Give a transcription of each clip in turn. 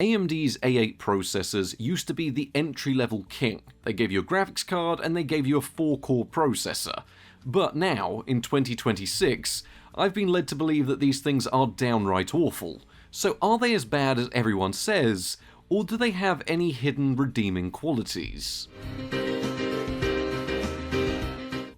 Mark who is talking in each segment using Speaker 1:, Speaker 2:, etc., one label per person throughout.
Speaker 1: AMD's A8 processors used to be the entry-level king. They gave you a graphics card and they gave you a 4-core processor. But now, in 2026, I've been led to believe that these things are downright awful. So are they as bad as everyone says, or do they have any hidden redeeming qualities?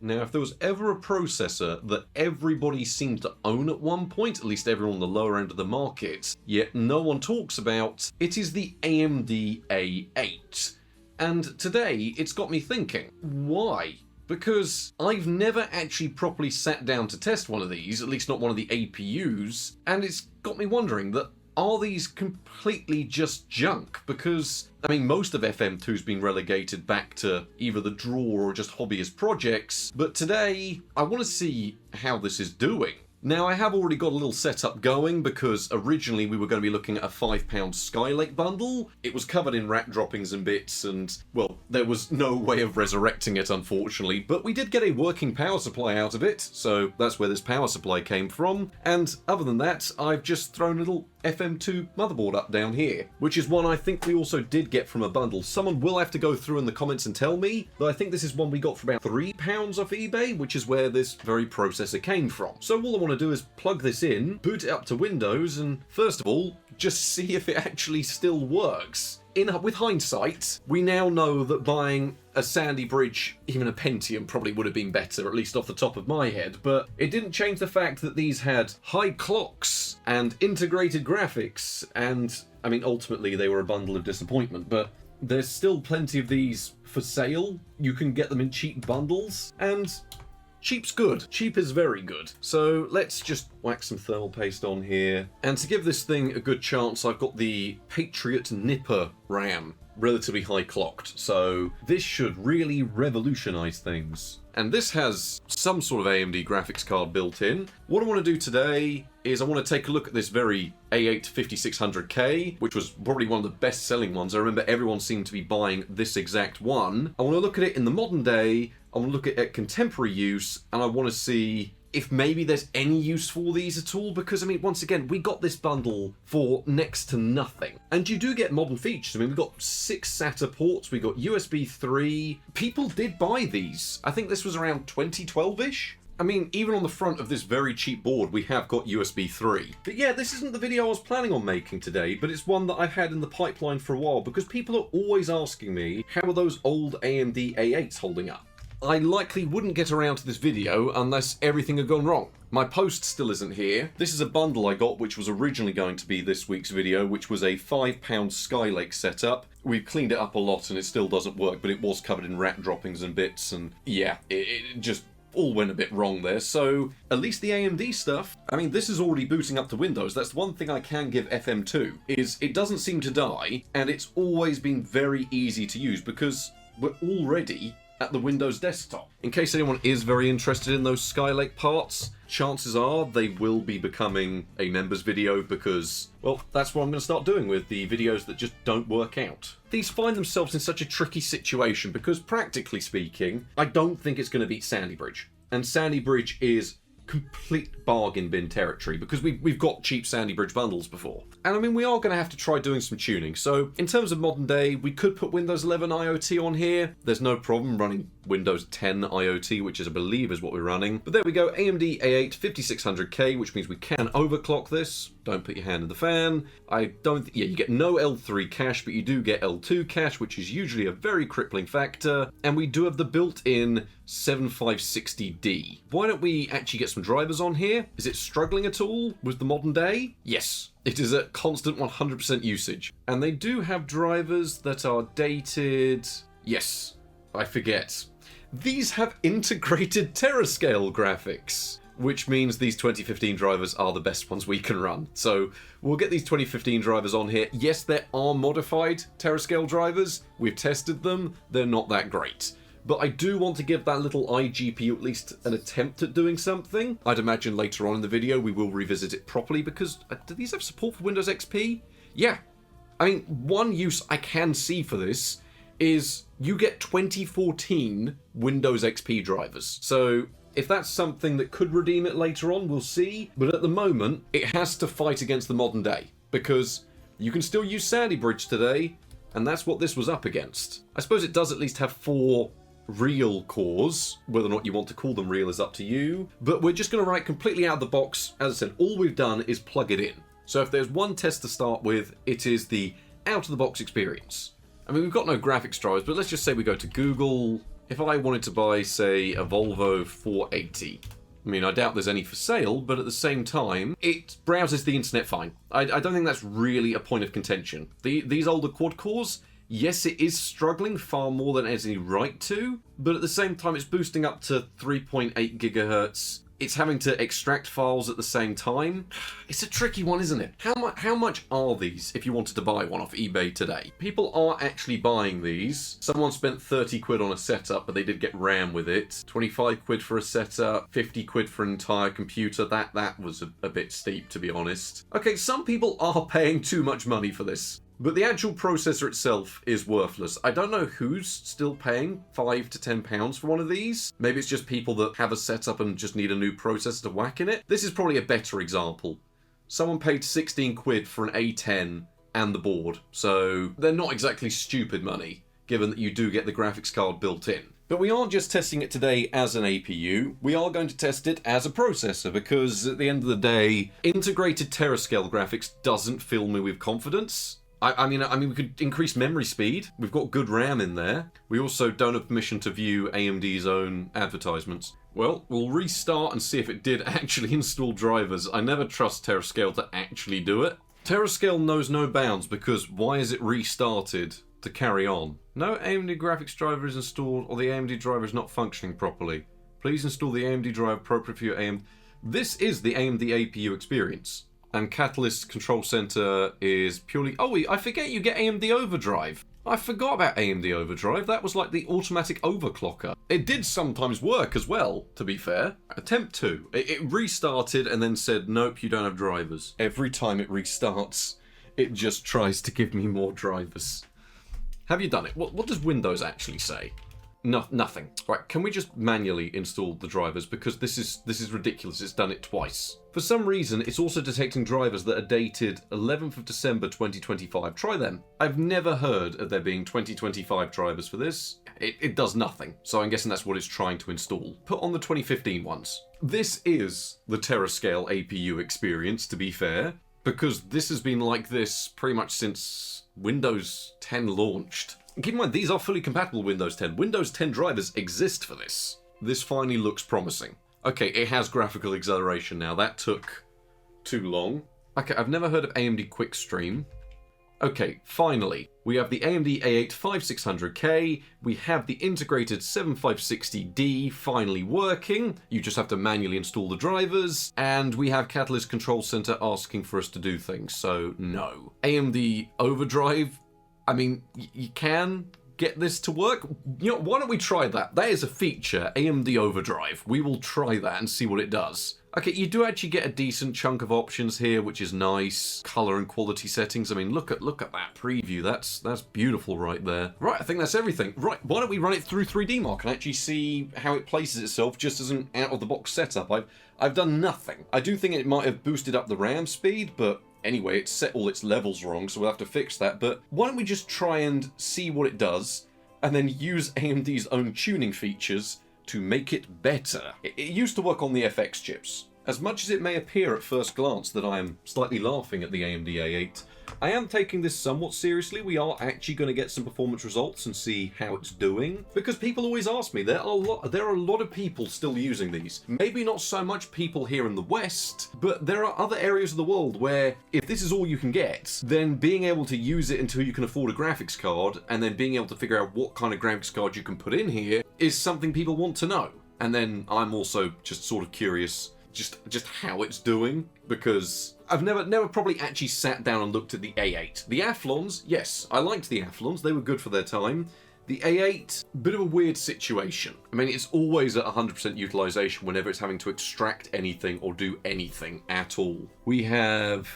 Speaker 1: Now, if there was ever a processor that everybody seemed to own at one point, at least everyone on the lower end of the market, yet no one talks about, it is the AMD A8. And today, it's got me thinking, why? Because I've never actually properly sat down to test one of these, at least not one of the APUs, and it's got me wondering that, are these completely just junk? Because, I mean, most of FM2's been relegated back to either the drawer or just hobbyist projects, but today, I want to see how this is doing. Now, I have already got a little setup going because originally we were going to be looking at a £5 Skylake bundle. It was covered in rat droppings and bits and, well, there was no way of resurrecting it, unfortunately, but we did get a working power supply out of it, so that's where this power supply came from. And other than that, I've just thrown a little FM2 motherboard up down here, which is one I think we also did get from a bundle. Someone will have to go through in the comments and tell me, but I think this is one we got for about £3 off eBay, which is where this very processor came from. So all I want to do is plug this in, boot it up to Windows, and first of all, just see if it actually still works. With hindsight, we now know that buying a Sandy Bridge, even a Pentium, probably would have been better, at least off the top of my head, but it didn't change the fact that these had high clocks and integrated graphics, and, I mean, ultimately they were a bundle of disappointment, but there's still plenty of these for sale. You can get them in cheap bundles, and cheap's good. Cheap is very good. So let's just whack some thermal paste on here. And to give this thing a good chance, I've got the Patriot Nipper RAM, relatively high clocked. So this should really revolutionize things. And this has some sort of AMD graphics card built in. What I want to do today is I want to take a look at this very A8 5600K, which was probably one of the best selling ones. I remember everyone seemed to be buying this exact one. I want to look at it in the modern day, I want to look at contemporary use, and I want to see if maybe there's any use for these at all, because, I mean, once again, we got this bundle for next to nothing. And you do get modern features. I mean, we've got 6 SATA ports, we got USB 3. People did buy these. I think this was around 2012-ish. I mean, even on the front of this very cheap board, we have got USB 3. But yeah, this isn't the video I was planning on making today, but it's one that I've had in the pipeline for a while, because people are always asking me, how are those old AMD A8s holding up? I likely wouldn't get around to this video unless everything had gone wrong. My post still isn't here. This is a bundle I got which was originally going to be this week's video, which was a £5 Skylake setup. We've cleaned it up a lot and it still doesn't work, but it was covered in rat droppings and bits, and yeah, it just all went a bit wrong there. So at least the AMD stuff, I mean, this is already booting up to Windows. That's the one thing I can give FM2, is it doesn't seem to die, and it's always been very easy to use because we're already at the Windows desktop. In case anyone is very interested in those Skylake parts, chances are they will be becoming a members video because, well, that's what I'm going to start doing with the videos that just don't work out. These find themselves in such a tricky situation because, practically speaking, I don't think it's going to beat Sandy Bridge. And Sandy Bridge is complete bargain bin territory because we've got cheap Sandy Bridge bundles before. And I mean, we are going to have to try doing some tuning. So in terms of modern day, we could put Windows 11 IoT on here. There's no problem running Windows 10 IoT, which is, I believe, is what we're running. But there we go, AMD A8 5600K, which means we can overclock this. Don't put your hand in the fan. Yeah, you get no L3 cache, but you do get L2 cache, which is usually a very crippling factor. And we do have the built-in 7560D. Why don't we actually get some drivers on here? Is it struggling at all with the modern day? Yes. It is at constant 100% usage. And they do have drivers that are dated. Yes, I forget. These have integrated terascale graphics, which means these 2015 drivers are the best ones we can run. So we'll get these 2015 drivers on here. Yes, there are modified terascale drivers. We've tested them. They're not that great. But I do want to give that little iGPU at least an attempt at doing something. I'd imagine later on in the video we will revisit it properly because do these have support for Windows XP? Yeah. I mean, one use I can see for this is you get 2014 Windows XP drivers. So if that's something that could redeem it later on, we'll see. But at the moment, it has to fight against the modern day because You can still use Sandy Bridge today, and that's what this was up against. I suppose it does at least have 4 real cores. Whether or not you want to call them real is up to you. But we're just going to run it completely out of the box. As I said, all we've done is plug it in. So if there's one test to start with, it is the out-of-the-box experience. I mean, we've got no graphics drivers, but let's just say we go to Google. If I wanted to buy, say, a Volvo 480, I mean, I doubt there's any for sale, but at the same time, it browses the internet fine. I don't think that's really a point of contention. These older quad cores, yes, it is struggling far more than it has any right to, but at the same time, it's boosting up to 3.8 gigahertz. It's having to extract files at the same time. It's a tricky one, isn't it? How much are these if you wanted to buy one off eBay today? People are actually buying these. Someone spent 30 quid on a setup, but they did get RAM with it. 25 quid for a setup, 50 quid for an entire computer. That was a bit steep, to be honest. Okay, some people are paying too much money for this. But the actual processor itself is worthless. I don't know who's still paying £5 to £10 for one of these. Maybe it's just people that have a setup and just need a new processor to whack in it. This is probably a better example. Someone paid 16 quid for an A10 and the board. So they're not exactly stupid money, given that you do get the graphics card built in. But we aren't just testing it today as an APU, we are going to test it as a processor, because at the end of the day, integrated terascale graphics doesn't fill me with confidence. I mean, we could increase memory speed. We've got good RAM in there. We also don't have permission to view AMD's own advertisements. Well, we'll restart and see if it did actually install drivers. I never trust Terascale to actually do it. Terascale knows no bounds, because why is it restarted to carry on? No AMD graphics driver is installed, or the AMD driver is not functioning properly. Please install the AMD driver appropriate for your AMD. This is the AMD APU experience. And Catalyst Control Center is purely... Oh, I forget you get AMD Overdrive. I forgot about AMD Overdrive. That was like the automatic overclocker. It did sometimes work as well, to be fair. Attempt 2. It restarted and then said, nope, you don't have drivers. Every time it restarts, it just tries to give me more drivers. Have you done it? What does Windows actually say? No, nothing. Right, can we just manually install the drivers, because this is ridiculous. It's done it twice. For some reason, it's also detecting drivers that are dated 11th of December 2025. Try them. I've never heard of there being 2025 drivers for this. It does nothing, so I'm guessing that's what it's trying to install. Put on the 2015 ones. This is the Terascale APU experience, to be fair, because this has been like this pretty much since Windows 10 launched. Keep in mind, these are fully compatible with Windows 10. Windows 10 drivers exist for this. This finally looks promising. Okay, it has graphical acceleration now. That took too long. Okay, I've never heard of AMD Quickstream. Okay, finally, we have the AMD A8 5600K. We have the integrated 7560D finally working. You just have to manually install the drivers. And we have Catalyst Control Center asking for us to do things, so no. AMD Overdrive, I mean, you can get this to work. You know, why don't we try that? That is a feature, AMD Overdrive. We will try that and see what it does. Okay, you do actually get a decent chunk of options here, which is nice. Color and quality settings. I mean, look at that preview. That's beautiful right there. Right, I think that's everything. Right, why don't we run it through 3D Mark and actually see how it places itself just as an out-of-the-box setup. I've done nothing. I do think it might have boosted up the RAM speed, but anyway, it's set all its levels wrong, so we'll have to fix that. But why don't we just try and see what it does, and then use AMD's own tuning features to make it better. It used to work on the FX chips. As much as it may appear at first glance that I am slightly laughing at the AMD A8, I am taking this somewhat seriously. We are actually going to get some performance results and see how it's doing. Because people always ask me, there are a lot of people still using these. Maybe not so much people here in the West, but there are other areas of the world where if this is all you can get, then being able to use it until you can afford a graphics card, and then being able to figure out what kind of graphics card you can put in here, is something people want to know. And then I'm also just sort of curious just how it's doing, because I've never probably actually sat down and looked at the A8. The Athlons, yes, I liked the Athlons, they were good for their time. The A8, bit of a weird situation. I mean, it's always at 100% utilization whenever it's having to extract anything or do anything at all. We have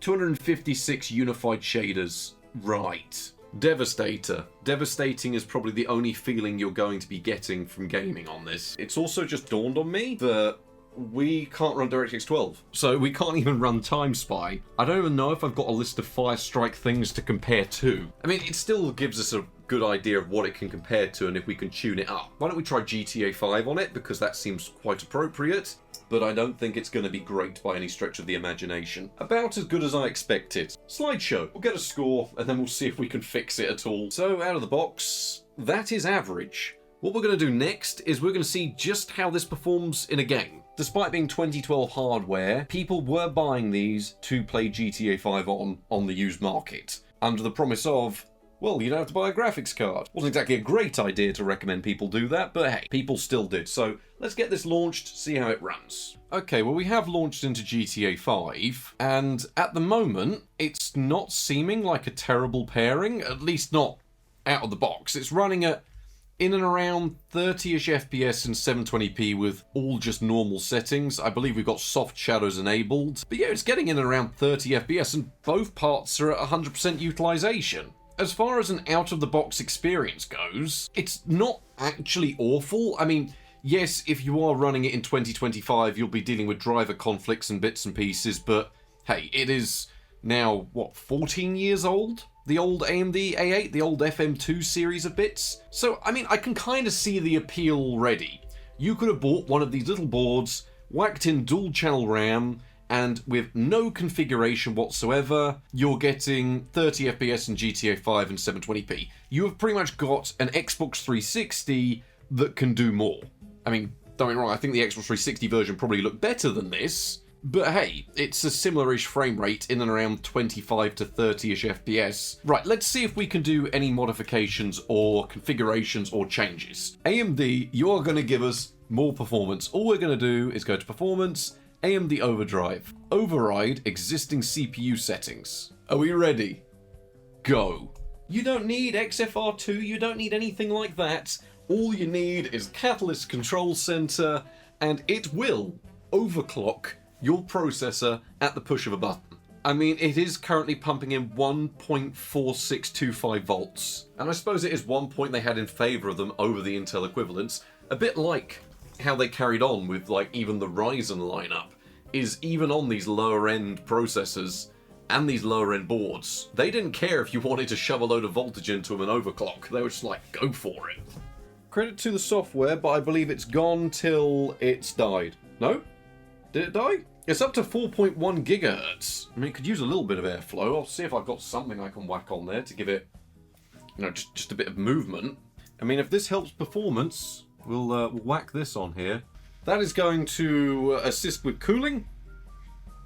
Speaker 1: 256 unified shaders, right. Devastator. Devastating is probably the only feeling you're going to be getting from gaming on this. It's also just dawned on me that we can't run DirectX 12. So we can't even run Time Spy. I don't even know if I've got a list of Firestrike things to compare to. I mean, it still gives us a good idea of what it can compare to and if we can tune it up. Why don't we try GTA 5 on it, because that seems quite appropriate. But I don't think it's going to be great by any stretch of the imagination. About as good as I expected. Slideshow. We'll get a score, and then we'll see if we can fix it at all. So, out of the box, that is average. What we're going to do next is we're going to see just how this performs in a game. Despite being 2012 hardware, people were buying these to play GTA 5 on the used market, under the promise of, well, you don't have to buy a graphics card. Wasn't exactly a great idea to recommend people do that, but hey, people still did. So let's get this launched, see how it runs. Okay, well, we have launched into GTA 5, and at the moment, it's not seeming like a terrible pairing, at least not out of the box. It's running at in and around 30-ish FPS and 720p with all just normal settings. I believe we've got soft shadows enabled. But yeah, it's getting in and around 30 FPS, and both parts are at 100% utilization. As far as an out-of-the-box experience goes, it's not actually awful. I mean, yes, if you are running it in 2025, you'll be dealing with driver conflicts and bits and pieces, but hey, it is now, what, 14 years old? The old AMD A8, the old FM2 series of bits. So, I mean, I can kind of see the appeal already. You could have bought one of these little boards, whacked in dual channel RAM, and with no configuration whatsoever, you're getting 30 FPS in GTA 5 and 720p. You have pretty much got an Xbox 360 that can do more. I mean, don't get me wrong, I think the Xbox 360 version probably looked better than this, but hey, it's a similar-ish frame rate in and around 25 to 30-ish FPS. Right, let's see if we can do any modifications or configurations or changes. AMD, you are going to give us more performance. All we're going to do is go to Performance, AMD Overdrive, override existing CPU settings. Are we ready? Go. You don't need XFR2, you don't need anything like that. All you need is Catalyst Control Center, and it will overclock your processor at the push of a button. I mean, it is currently pumping in 1.4625 volts, and I suppose it is one point they had in favor of them over the Intel equivalents, a bit like how they carried on with like even the Ryzen lineup, is even on these lower end processors and these lower end boards, they didn't care if you wanted to shove a load of voltage into them and overclock. They were just like, go for it. Credit to the software, but I believe it's gone till it's died. No? Did it die? It's up to 4.1 gigahertz. I mean, it could use a little bit of airflow. I'll see if I've got something I can whack on there to give it, you know, just a bit of movement. I mean, if this helps performance, we'll whack this on here. That is going to assist with cooling.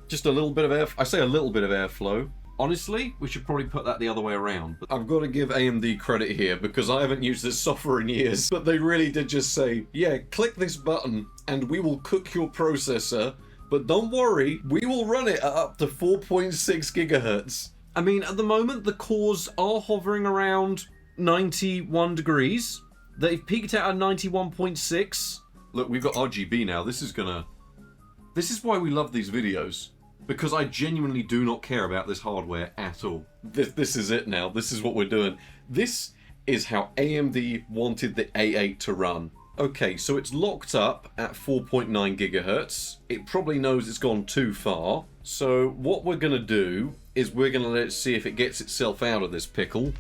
Speaker 1: Just a little bit of air. I say a little bit of airflow. Honestly, we should probably put that the other way around. But I've got to give AMD credit here because I haven't used this software in years. But they really did just say, yeah, click this button and we will cook your processor. But don't worry, we will run it at up to 4.6 gigahertz. I mean, at the moment, the cores are hovering around 91 degrees. They've peaked out at 91.6. Look, we've got RGB now. This is why we love these videos. Because I genuinely do not care about this hardware at all. This is it now. This is what we're doing. This is how AMD wanted the A8 to run. Okay, so it's locked up at 4.9 gigahertz. It probably knows it's gone too far. So what we're going to do is we're going to let it see if it gets itself out of this pickle.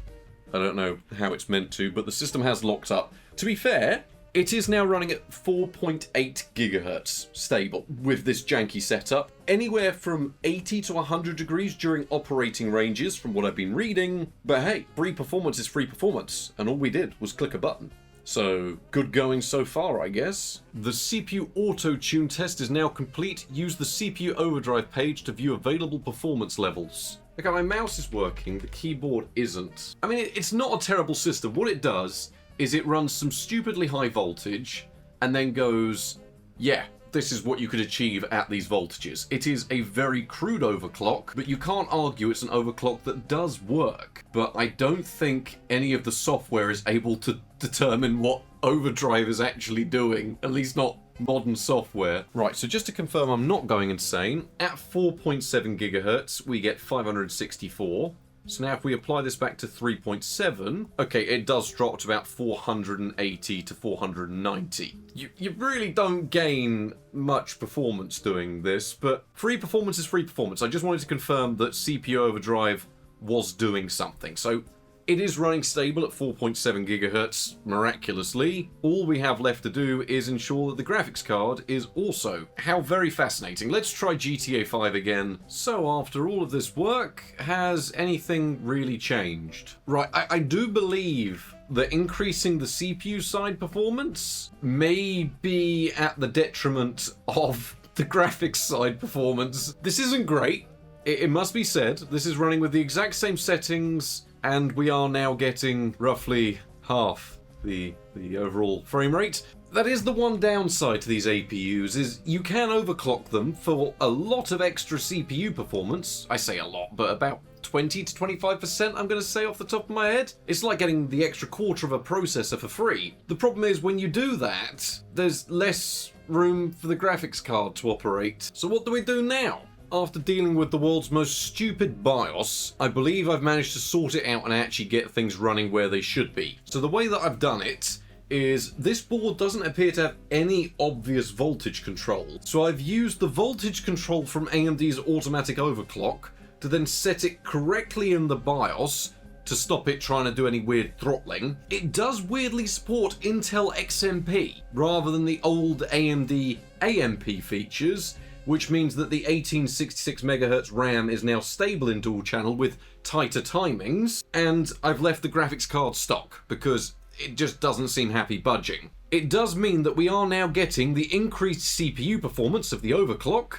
Speaker 1: I don't know how it's meant to, but the system has locked up. To be fair, it is now running at 4.8 gigahertz stable with this janky setup. Anywhere from 80 to 100 degrees during operating ranges from what I've been reading. But hey, free performance is free performance, and all we did was click a button. So, good going so far, I guess. The CPU auto-tune test is now complete. Use the CPU Overdrive page to view available performance levels. Okay, my mouse is working, the keyboard isn't. I mean, it's not a terrible system. What it does is it runs some stupidly high voltage and then goes, yeah, this is what you could achieve at these voltages. It is a very crude overclock, but you can't argue it's an overclock that does work. But I don't think any of the software is able to determine what Overdrive is actually doing, at least not modern software. Right, so just to confirm I'm not going insane, at 4.7 gigahertz we get 564. So now if we apply this back to 3.7, okay, it does drop to about 480 to 490. You really don't gain much performance doing this, but free performance is free performance. I just wanted to confirm that CPU Overdrive was doing something. So it is running stable at 4.7 GHz, miraculously. All we have left to do is ensure that the graphics card is also. How very fascinating. Let's try GTA 5 again. So after all of this work, has anything really changed? Right, I do believe that increasing the CPU side performance may be at the detriment of the graphics side performance. This isn't great. It must be said. This is running with the exact same settings, and we are now getting roughly half the overall frame rate. That is the one downside to these APUs, is you can overclock them for a lot of extra CPU performance. I say a lot, but about 20 to 25% I'm going to say off the top of my head. It's like getting the extra quarter of a processor for free. The problem is when you do that, there's less room for the graphics card to operate. So what do we do now? After dealing with the world's most stupid BIOS, I believe I've managed to sort it out and actually get things running where they should be. So the way that I've done it is this board doesn't appear to have any obvious voltage control. So I've used the voltage control from AMD's automatic overclock to then set it correctly in the BIOS to stop it trying to do any weird throttling. It does weirdly support Intel XMP rather than the old AMD AMP features, which means that the 1866 MHz RAM is now stable in dual channel with tighter timings, and I've left the graphics card stock because it just doesn't seem happy budging. It does mean that we are now getting the increased CPU performance of the overclock,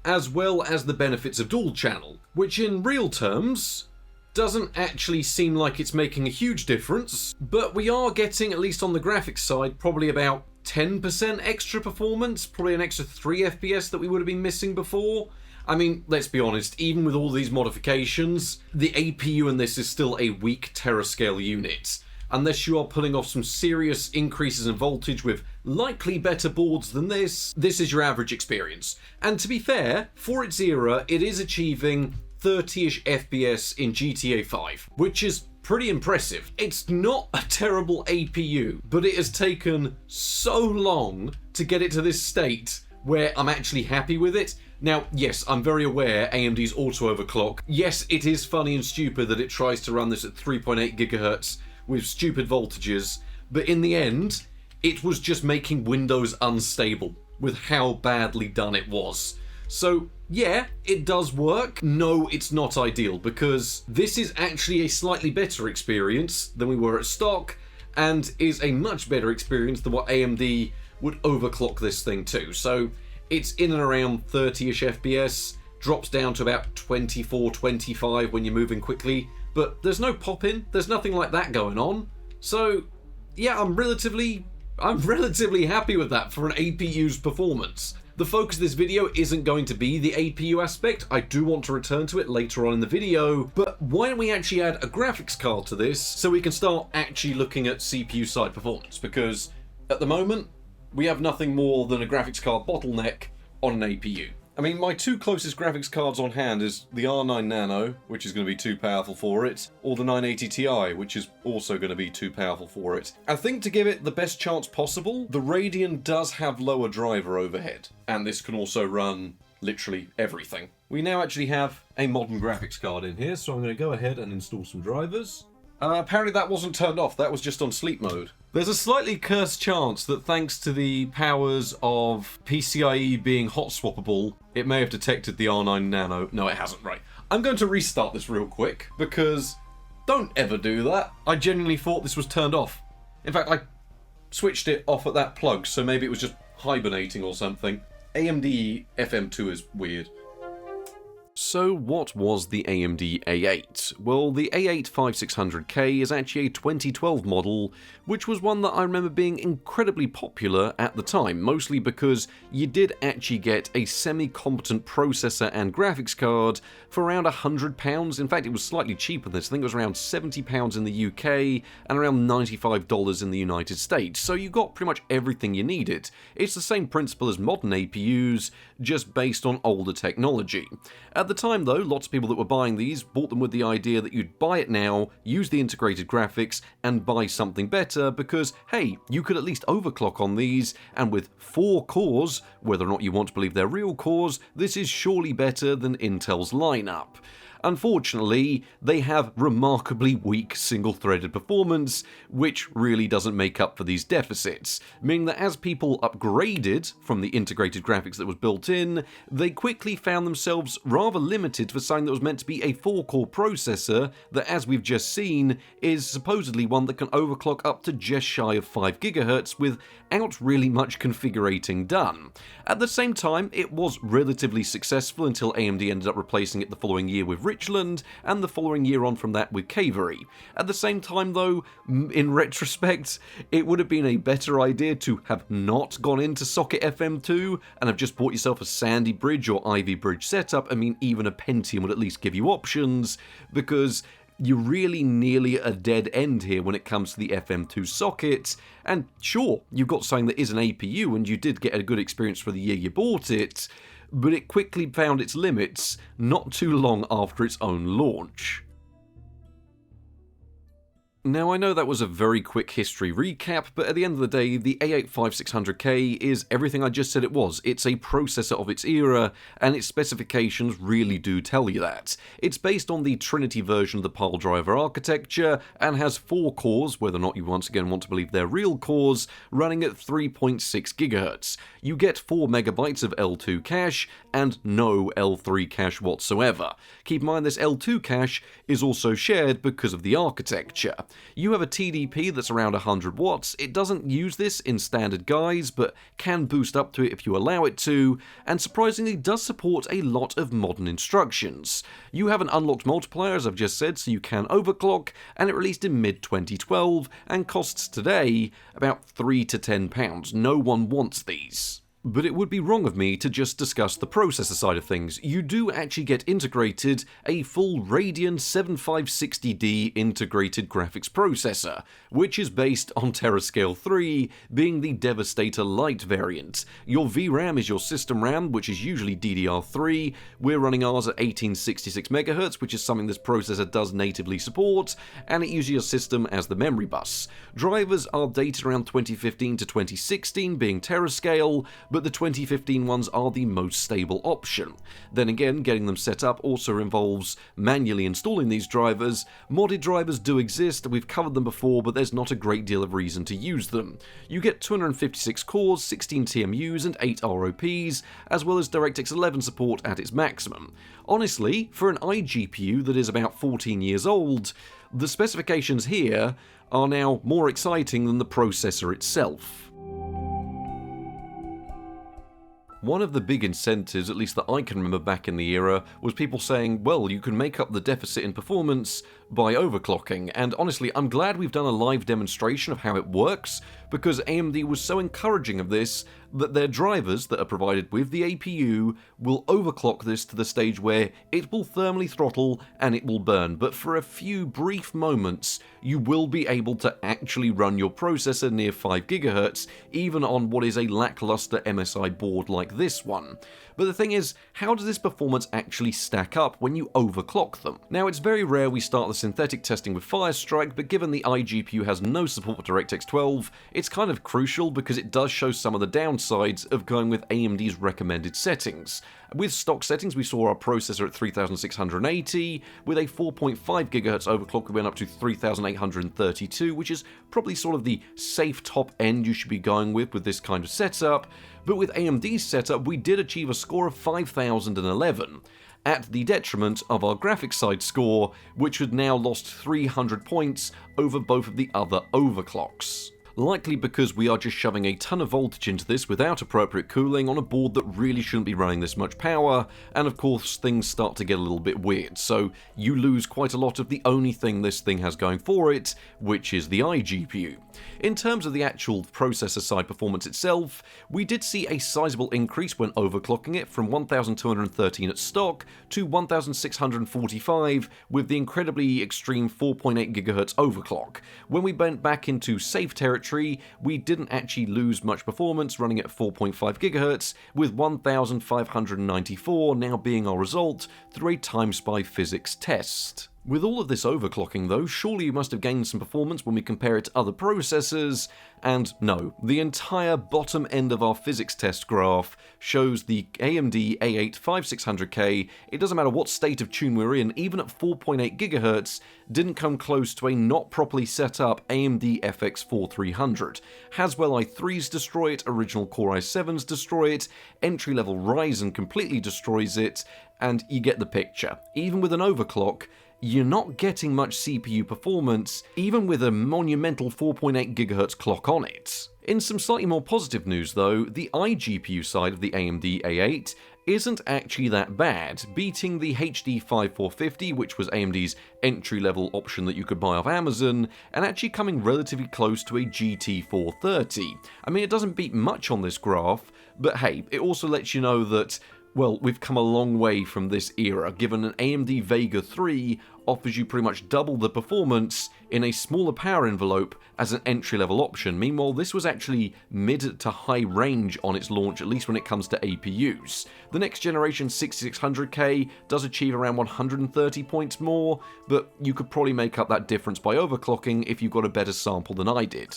Speaker 1: as well as the benefits of dual channel, which in real terms doesn't actually seem like it's making a huge difference, but we are getting, at least on the graphics side, probably about 10% extra performance, probably an extra 3 FPS that we would have been missing before. I mean, let's be honest, even with all these modifications, the APU in this is still a weak terascale unit. Unless you are pulling off some serious increases in voltage with likely better boards than this is your average experience. And to be fair, for its era, it is achieving 30-ish FPS in GTA 5, which is pretty impressive. It's not a terrible APU, but it has taken so long to get it to this state where I'm actually happy with it. Now, yes, I'm very aware AMD's auto overclock. Yes, it is funny and stupid that it tries to run this at 3.8 GHz with stupid voltages, but in the end, it was just making Windows unstable with how badly done it was. So yeah, it does work. No, it's not ideal, because this is actually a slightly better experience than we were at stock, and is a much better experience than what AMD would overclock this thing to. So it's in and around 30-ish FPS, drops down to about 24, 25 when you're moving quickly, but there's no pop-in, there's nothing like that going on. So yeah, I'm relatively happy with that for an APU's performance. The focus of this video isn't going to be the APU aspect. I do want to return to it later on in the video, but why don't we actually add a graphics card to this so we can start actually looking at CPU side performance, because at the moment we have nothing more than a graphics card bottleneck on an APU. I mean, my two closest graphics cards on hand is the R9 Nano, which is going to be too powerful for it, or the 980 Ti, which is also going to be too powerful for it. I think to give it the best chance possible, the Radeon does have lower driver overhead, and this can also run literally everything. We now actually have a modern graphics card in here, so I'm going to go ahead and install some drivers. Apparently that wasn't turned off, that was just on sleep mode. There's a slightly cursed chance that thanks to the powers of PCIe being hot swappable, it may have detected the R9 Nano. No, it hasn't, right. I'm going to restart this real quick, because don't ever do that. I genuinely thought this was turned off. In fact, I switched it off at that plug, so maybe it was just hibernating or something. AMD FM2 is weird. So what was the AMD A8? Well, the A8 5600K is actually a 2012 model, which was one that I remember being incredibly popular at the time, mostly because you did actually get a semi-competent processor and graphics card for around £100. In fact, it was slightly cheaper than this. I think it was around £70 in the UK and around $95 in the United States, so you got pretty much everything you needed. It's the same principle as modern APUs, just based on older technology. At the the time though, lots of people that were buying these bought them with the idea that you'd buy it now, use the integrated graphics, and buy something better because, hey, you could at least overclock on these, and with 4 cores, whether or not you want to believe they're real cores, this is surely better than Intel's lineup. Unfortunately, they have remarkably weak single-threaded performance, which really doesn't make up for these deficits, meaning that as people upgraded from the integrated graphics that was built in, they quickly found themselves rather limited for something that was meant to be a 4-core processor that, as we've just seen, is supposedly one that can overclock up to just shy of 5 GHz without really much configurating done. At the same time, it was relatively successful until AMD ended up replacing it the following year with Richland, and the following year on from that with Cavery. At the same time though, in retrospect, it would have been a better idea to have not gone into Socket FM2 and have just bought yourself a Sandy Bridge or Ivy Bridge setup. I mean, even a Pentium would at least give you options, because you're really nearly at a dead end here when it comes to the FM2 socket. And sure, you've got something that is an APU and you did get a good experience for the year you bought it, but it quickly found its limits not too long after its own launch. Now, I know that was a very quick history recap, but at the end of the day, the A8 5600K is everything I just said it was. It's a processor of its era, and its specifications really do tell you that. It's based on the Trinity version of the piledriver architecture, and has 4 cores, whether or not you once again want to believe they're real cores, running at 3.6 GHz. You get 4 MB of L2 cache, and no L3 cache whatsoever. Keep in mind this L2 cache is also shared because of the architecture. You have a TDP that's around 100 watts, it doesn't use this in standard guise, but can boost up to it if you allow it to, and surprisingly does support a lot of modern instructions. You have an unlocked multiplier, as I've just said, so you can overclock, and it released in mid-2012, and costs today about £3 to £10. No one wants these. But it would be wrong of me to just discuss the processor side of things. You do actually get integrated a full Radeon 7560D integrated graphics processor, which is based on Terascale 3, being the Devastator Lite variant. Your VRAM is your system RAM, which is usually DDR3. We're running ours at 1866 MHz, which is something this processor does natively support, and it uses your system as the memory bus. Drivers are dated around 2015 to 2016, being Terascale, but the 2015 ones are the most stable option. Then again, getting them set up also involves manually installing these drivers. Modded drivers do exist, we've covered them before, but there's not a great deal of reason to use them. You get 256 cores, 16 TMUs, and 8 ROPs, as well as DirectX 11 support at its maximum. Honestly, for an iGPU that is about 14 years old, the specifications here are now more exciting than the processor itself. One of the big incentives, at least that I can remember back in the era, was people saying, well, you can make up the deficit in performance by overclocking, and honestly, I'm glad we've done a live demonstration of how it works, because AMD was so encouraging of this that their drivers that are provided with the APU will overclock this to the stage where it will thermally throttle and it will burn, but for a few brief moments you will be able to actually run your processor near 5 GHz, even on what is a lackluster MSI board like this one. But the thing is, how does this performance actually stack up when you overclock them? Now, it's very rare we start the synthetic testing with Firestrike, but given the iGPU has no support for DirectX 12, it's kind of crucial because it does show some of the downsides of going with AMD's recommended settings. With stock settings, we saw our processor at 3680, with a 4.5 GHz overclock we went up to 3832, which is probably sort of the safe top end you should be going with this kind of setup. But with AMD's setup, we did achieve a score of 5011, at the detriment of our graphics side score, which had now lost 300 points over both of the other overclocks. Likely because we are just shoving a ton of voltage into this without appropriate cooling on a board that really shouldn't be running this much power, and of course things start to get a little bit weird, so you lose quite a lot of the only thing this thing has going for it, which is the iGPU. In terms of the actual processor side performance itself, we did see a sizable increase when overclocking it from 1213 at stock to 1645 with the incredibly extreme 4.8 GHz overclock. When we went back into safe territory territory, we didn't actually lose much performance running at 4.5 GHz, with 1594 now being our result through a time-spy physics test. With all of this overclocking though, surely you must have gained some performance when we compare it to other processors, and no, the entire bottom end of our physics test graph shows the AMD A8 5600K, it doesn't matter what state of tune we're in, even at 4.8 GHz, didn't come close to a not properly set up AMD FX 4300. Haswell i3s destroy it, original Core i7s destroy it, entry-level Ryzen completely destroys it, and you get the picture. Even with an overclock, you're not getting much CPU performance, even with a monumental 4.8 GHz clock on it. In some slightly more positive news though, the iGPU side of the AMD A8 isn't actually that bad, beating the HD 5450, which was AMD's entry-level option that you could buy off Amazon, and actually coming relatively close to a GT 430. I mean, it doesn't beat much on this graph, but hey, it also lets you know that, well, we've come a long way from this era, given an AMD Vega 3 offers you pretty much double the performance in a smaller power envelope as an entry-level option. Meanwhile, this was actually mid to high range on its launch, at least when it comes to APUs. The next generation 6600K does achieve around 130 points more, but you could probably make up that difference by overclocking if you've got a better sample than I did.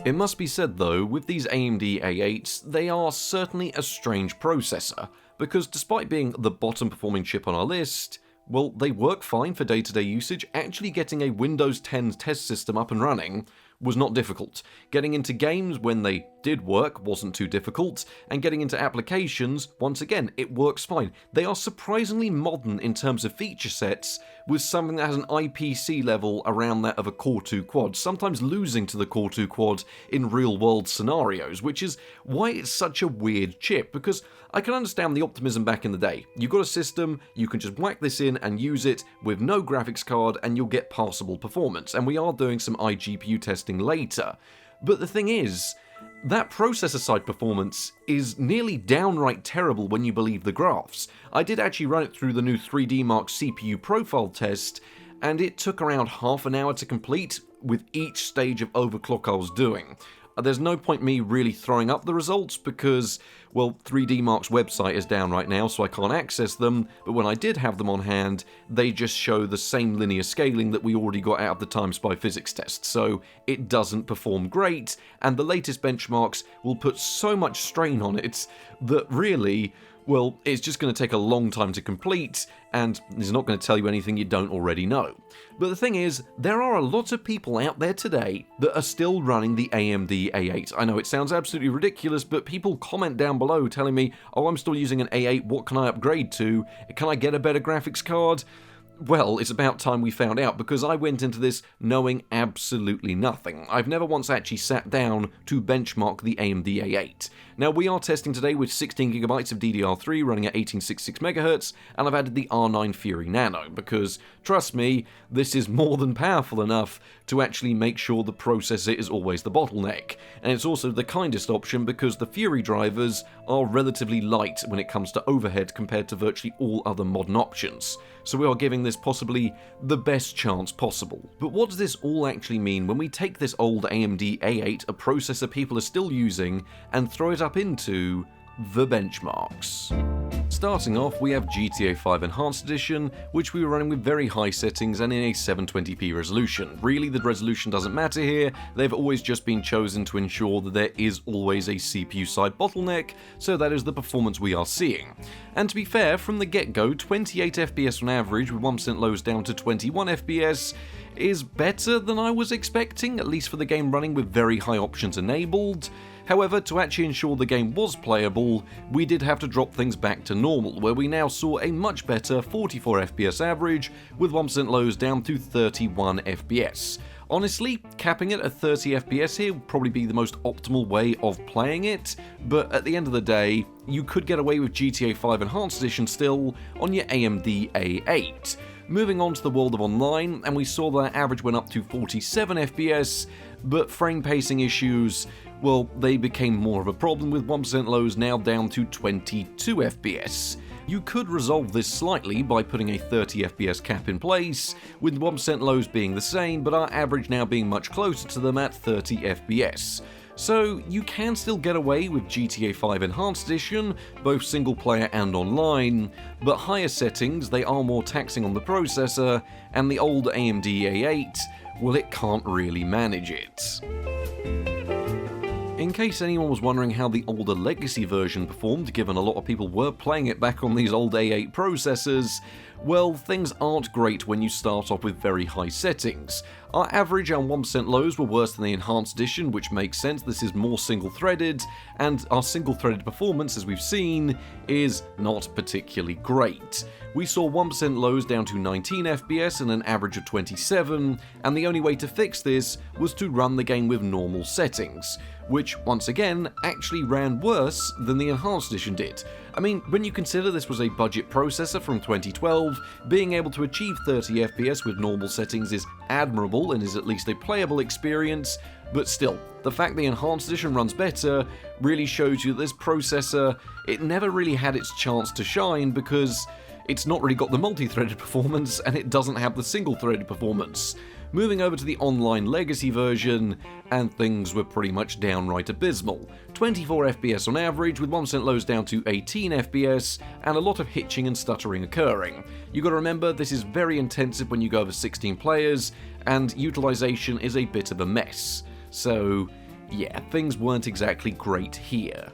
Speaker 1: It must be said though, with these AMD A8s, they are certainly a strange processor, because despite being the bottom performing chip on our list, well, they work fine for day-to-day usage. Actually getting a Windows 10 test system up and running was not difficult. Getting into games when they did work wasn't too difficult, and getting into applications, once again, it works fine. They are surprisingly modern in terms of feature sets, with something that has an IPC level around that of a Core 2 quad, sometimes losing to the Core 2 quad in real-world scenarios, which is why it's such a weird chip, because I can understand the optimism back in the day. You've got a system, you can just whack this in and use it with no graphics card and you'll get passable performance, and we are doing some iGPU testing later. But the thing is, that processor side performance is nearly downright terrible when you believe the graphs. I did actually run it through the new 3D Mark CPU profile test, and it took around half an hour to complete with each stage of overclock I was doing. There's no point me really throwing up the results because, well, 3D Mark's website is down right now, so I can't access them, but when I did have them on hand, they just show the same linear scaling that we already got out of the time-spy physics test, so it doesn't perform great, and the latest benchmarks will put so much strain on it that really, well, it's just going to take a long time to complete, and it's not going to tell you anything you don't already know. But the thing is, there are a lot of people out there today that are still running the AMD A8. I know it sounds absolutely ridiculous, but people comment down below telling me, oh, I'm still using an A8, what can I upgrade to? Can I get a better graphics card? Well, it's about time we found out, because I went into this knowing absolutely nothing. I've never once actually sat down to benchmark the AMD A8. Now, we are testing today with 16GB of DDR3 running at 1866 MHz, and I've added the R9 Fury Nano, because, trust me, this is more than powerful enough to actually make sure the processor is always the bottleneck. And it's also the kindest option because the Fury drivers are relatively light when it comes to overhead compared to virtually all other modern options. So we are giving this possibly the best chance possible. But what does this all actually mean when we take this old AMD A8, a processor people are still using, and throw it up into the benchmarks? Starting off, we have GTA 5 Enhanced Edition, which we were running with very high settings and in a 720p resolution. Really, the resolution doesn't matter here, they've always just been chosen to ensure that there is always a CPU side bottleneck, so that is the performance we are seeing. And to be fair, from the get-go, 28 FPS on average with 1% lows down to 21 FPS is better than I was expecting, at least for the game running with very high options enabled. However, to actually ensure the game was playable, we did have to drop things back to normal, where we now saw a much better 44 FPS average, with 1% lows down to 31 FPS. Honestly, capping it at 30 FPS here would probably be the most optimal way of playing it, but at the end of the day, you could get away with GTA 5 Enhanced Edition still on your AMD A8. Moving on to the world of online, and we saw that average went up to 47 FPS, but frame pacing issues, well, they became more of a problem with 1% lows now down to 22 FPS. You could resolve this slightly by putting a 30 FPS cap in place, with 1% lows being the same, but our average now being much closer to them at 30 FPS. So you can still get away with GTA 5 Enhanced Edition, both single player and online, but higher settings, they are more taxing on the processor, and the old AMD A8, well, it can't really manage it. In case anyone was wondering how the older legacy version performed, given a lot of people were playing it back on these old A8 processors, well, things aren't great when you start off with very high settings. Our average and 1% lows were worse than the Enhanced Edition, which makes sense, this is more single-threaded, and our single-threaded performance, as we've seen, is not particularly great. We saw 1% lows down to 19 FPS and an average of 27, and the only way to fix this was to run the game with normal settings, which, once again, actually ran worse than the Enhanced Edition did. I mean, when you consider this was a budget processor from 2012, being able to achieve 30 FPS with normal settings is admirable and is at least a playable experience, but still, the fact the Enhanced Edition runs better really shows you that this processor, it never really had its chance to shine because it's not really got the multi-threaded performance and it doesn't have the single-threaded performance. Moving over to the online legacy version, and things were pretty much downright abysmal. 24 FPS on average, with 1% lows down to 18 FPS, and a lot of hitching and stuttering occurring. You gotta remember, this is very intensive when you go over 16 players, and utilization is a bit of a mess. So, yeah, things weren't exactly great here.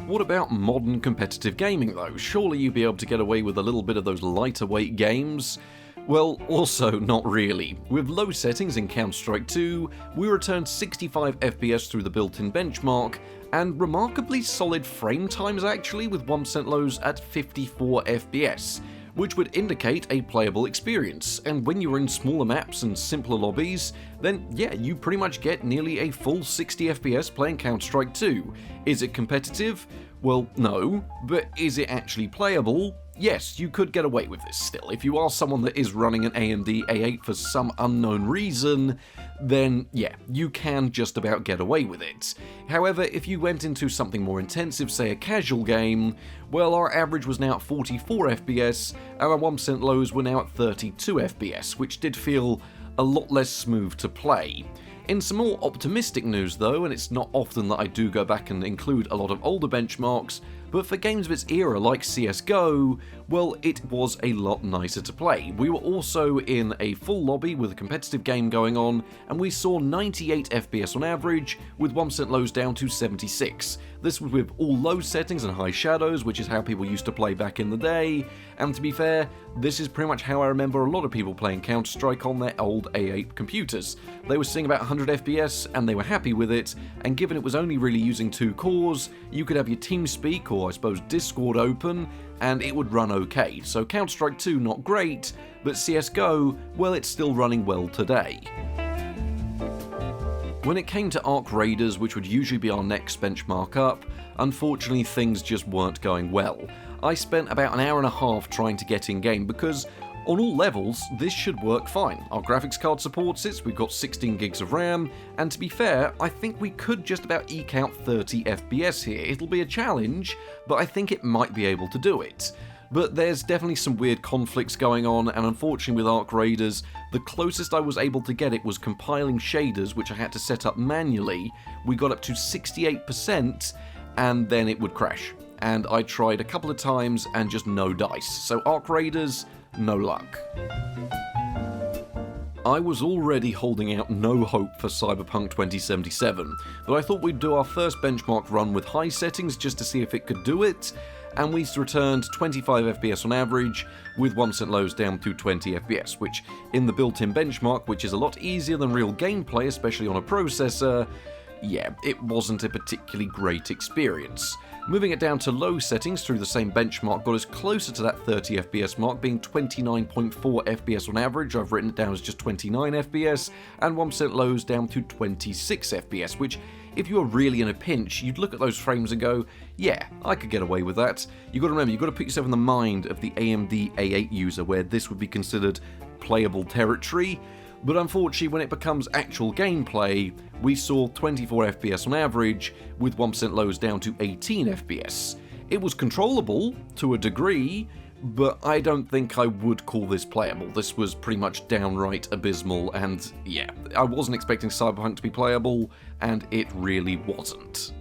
Speaker 1: What about modern competitive gaming though? Surely you'd be able to get away with a little bit of those lighter weight games? Well, also not really. With low settings in Counter-Strike 2, we returned 65 FPS through the built-in benchmark, and remarkably solid frame times actually, with 1% lows at 54 FPS, which would indicate a playable experience, and when you're in smaller maps and simpler lobbies, then yeah, you pretty much get nearly a full 60 FPS playing Counter-Strike 2. Is it competitive? Well, no, but is it actually playable? Yes, you could get away with this still. If you are someone that is running an AMD A8 for some unknown reason, then yeah, you can just about get away with it. However, if you went into something more intensive, say a casual game, well, our average was now at 44 FPS, and our 1% lows were now at 32 FPS, which did feel a lot less smooth to play. In some more optimistic news though, and it's not often that I do go back and include a lot of older benchmarks, but for games of its era like CSGO, well, it was a lot nicer to play. We were also in a full lobby with a competitive game going on, and we saw 98 FPS on average, with 1% lows down to 76. This was with all low settings and high shadows, which is how people used to play back in the day, and to be fair, this is pretty much how I remember a lot of people playing Counter-Strike on their old A8 computers. They were seeing about 100 FPS, and they were happy with it, and given it was only really using 2 cores, you could have your TeamSpeak or I suppose Discord open, and it would run okay. So Counter-Strike 2 not great, but CSGO, well, it's still running well today. When it came to Arc Raiders, which would usually be our next benchmark up, unfortunately things just weren't going well. I spent about an hour and a half trying to get in game because on all levels, this should work fine. Our graphics card supports it, we've got 16 gigs of RAM, and to be fair, I think we could just about eke out 30 FPS here. It'll be a challenge, but I think it might be able to do it. But there's definitely some weird conflicts going on, and unfortunately with Arc Raiders, the closest I was able to get it was compiling shaders, which I had to set up manually. We got up to 68%, and then it would crash. And I tried a couple of times, and just no dice. So Arc Raiders, no luck. I was already holding out no hope for Cyberpunk 2077, but I thought we'd do our first benchmark run with high settings just to see if it could do it, and we returned 25 FPS on average, with 1% lows down to 20 FPS, which in the built-in benchmark, which is a lot easier than real gameplay, especially on a processor, yeah, it wasn't a particularly great experience. Moving it down to low settings through the same benchmark got us closer to that 30 FPS mark, being 29.4 FPS on average. I've written it down as just 29 FPS, and 1% lows down to 26 FPS, which, if you were really in a pinch, you'd look at those frames and go, yeah, I could get away with that. You've got to remember, you've got to put yourself in the mind of the AMD A8 user, where this would be considered playable territory. But unfortunately, when it becomes actual gameplay, we saw 24 FPS on average, with 1% lows down to 18 FPS. It was controllable to a degree, but I don't think I would call this playable. This was pretty much downright abysmal, and yeah, I wasn't expecting Cyberpunk to be playable, and it really wasn't.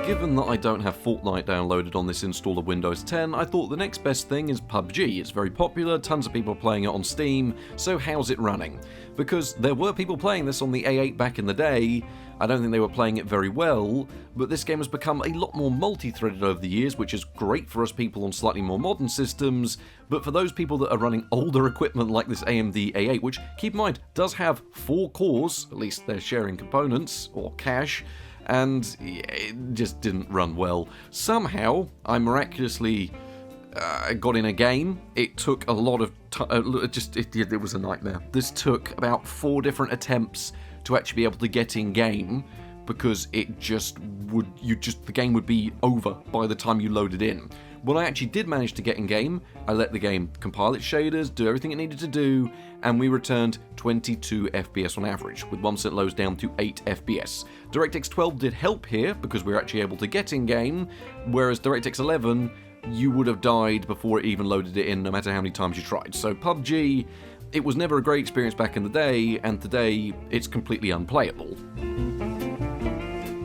Speaker 1: Given that I don't have Fortnite downloaded on this install of Windows 10, I thought the next best thing is PUBG. It's very popular, tons of people are playing it on Steam, so how's it running? Because there were people playing this on the A8 back in the day. I don't think they were playing it very well, but this game has become a lot more multi-threaded over the years, which is great for us people on slightly more modern systems, but for those people that are running older equipment like this AMD A8, which, keep in mind, does have 4 cores, at least they're sharing components, or cache, and yeah, it just didn't run well. Somehow, I miraculously got in a game. It took a lot of it was a nightmare. This took about 4 different attempts to actually be able to get in game, because it the game would be over by the time you loaded in. When I actually did manage to get in game, I let the game compile its shaders, do everything it needed to do, and we returned 22 FPS on average, with 1% lows down to 8 FPS. DirectX 12 did help here, because we were actually able to get in game, whereas DirectX 11, you would have died before it even loaded it in, no matter how many times you tried. So PUBG, it was never a great experience back in the day, and today it's completely unplayable.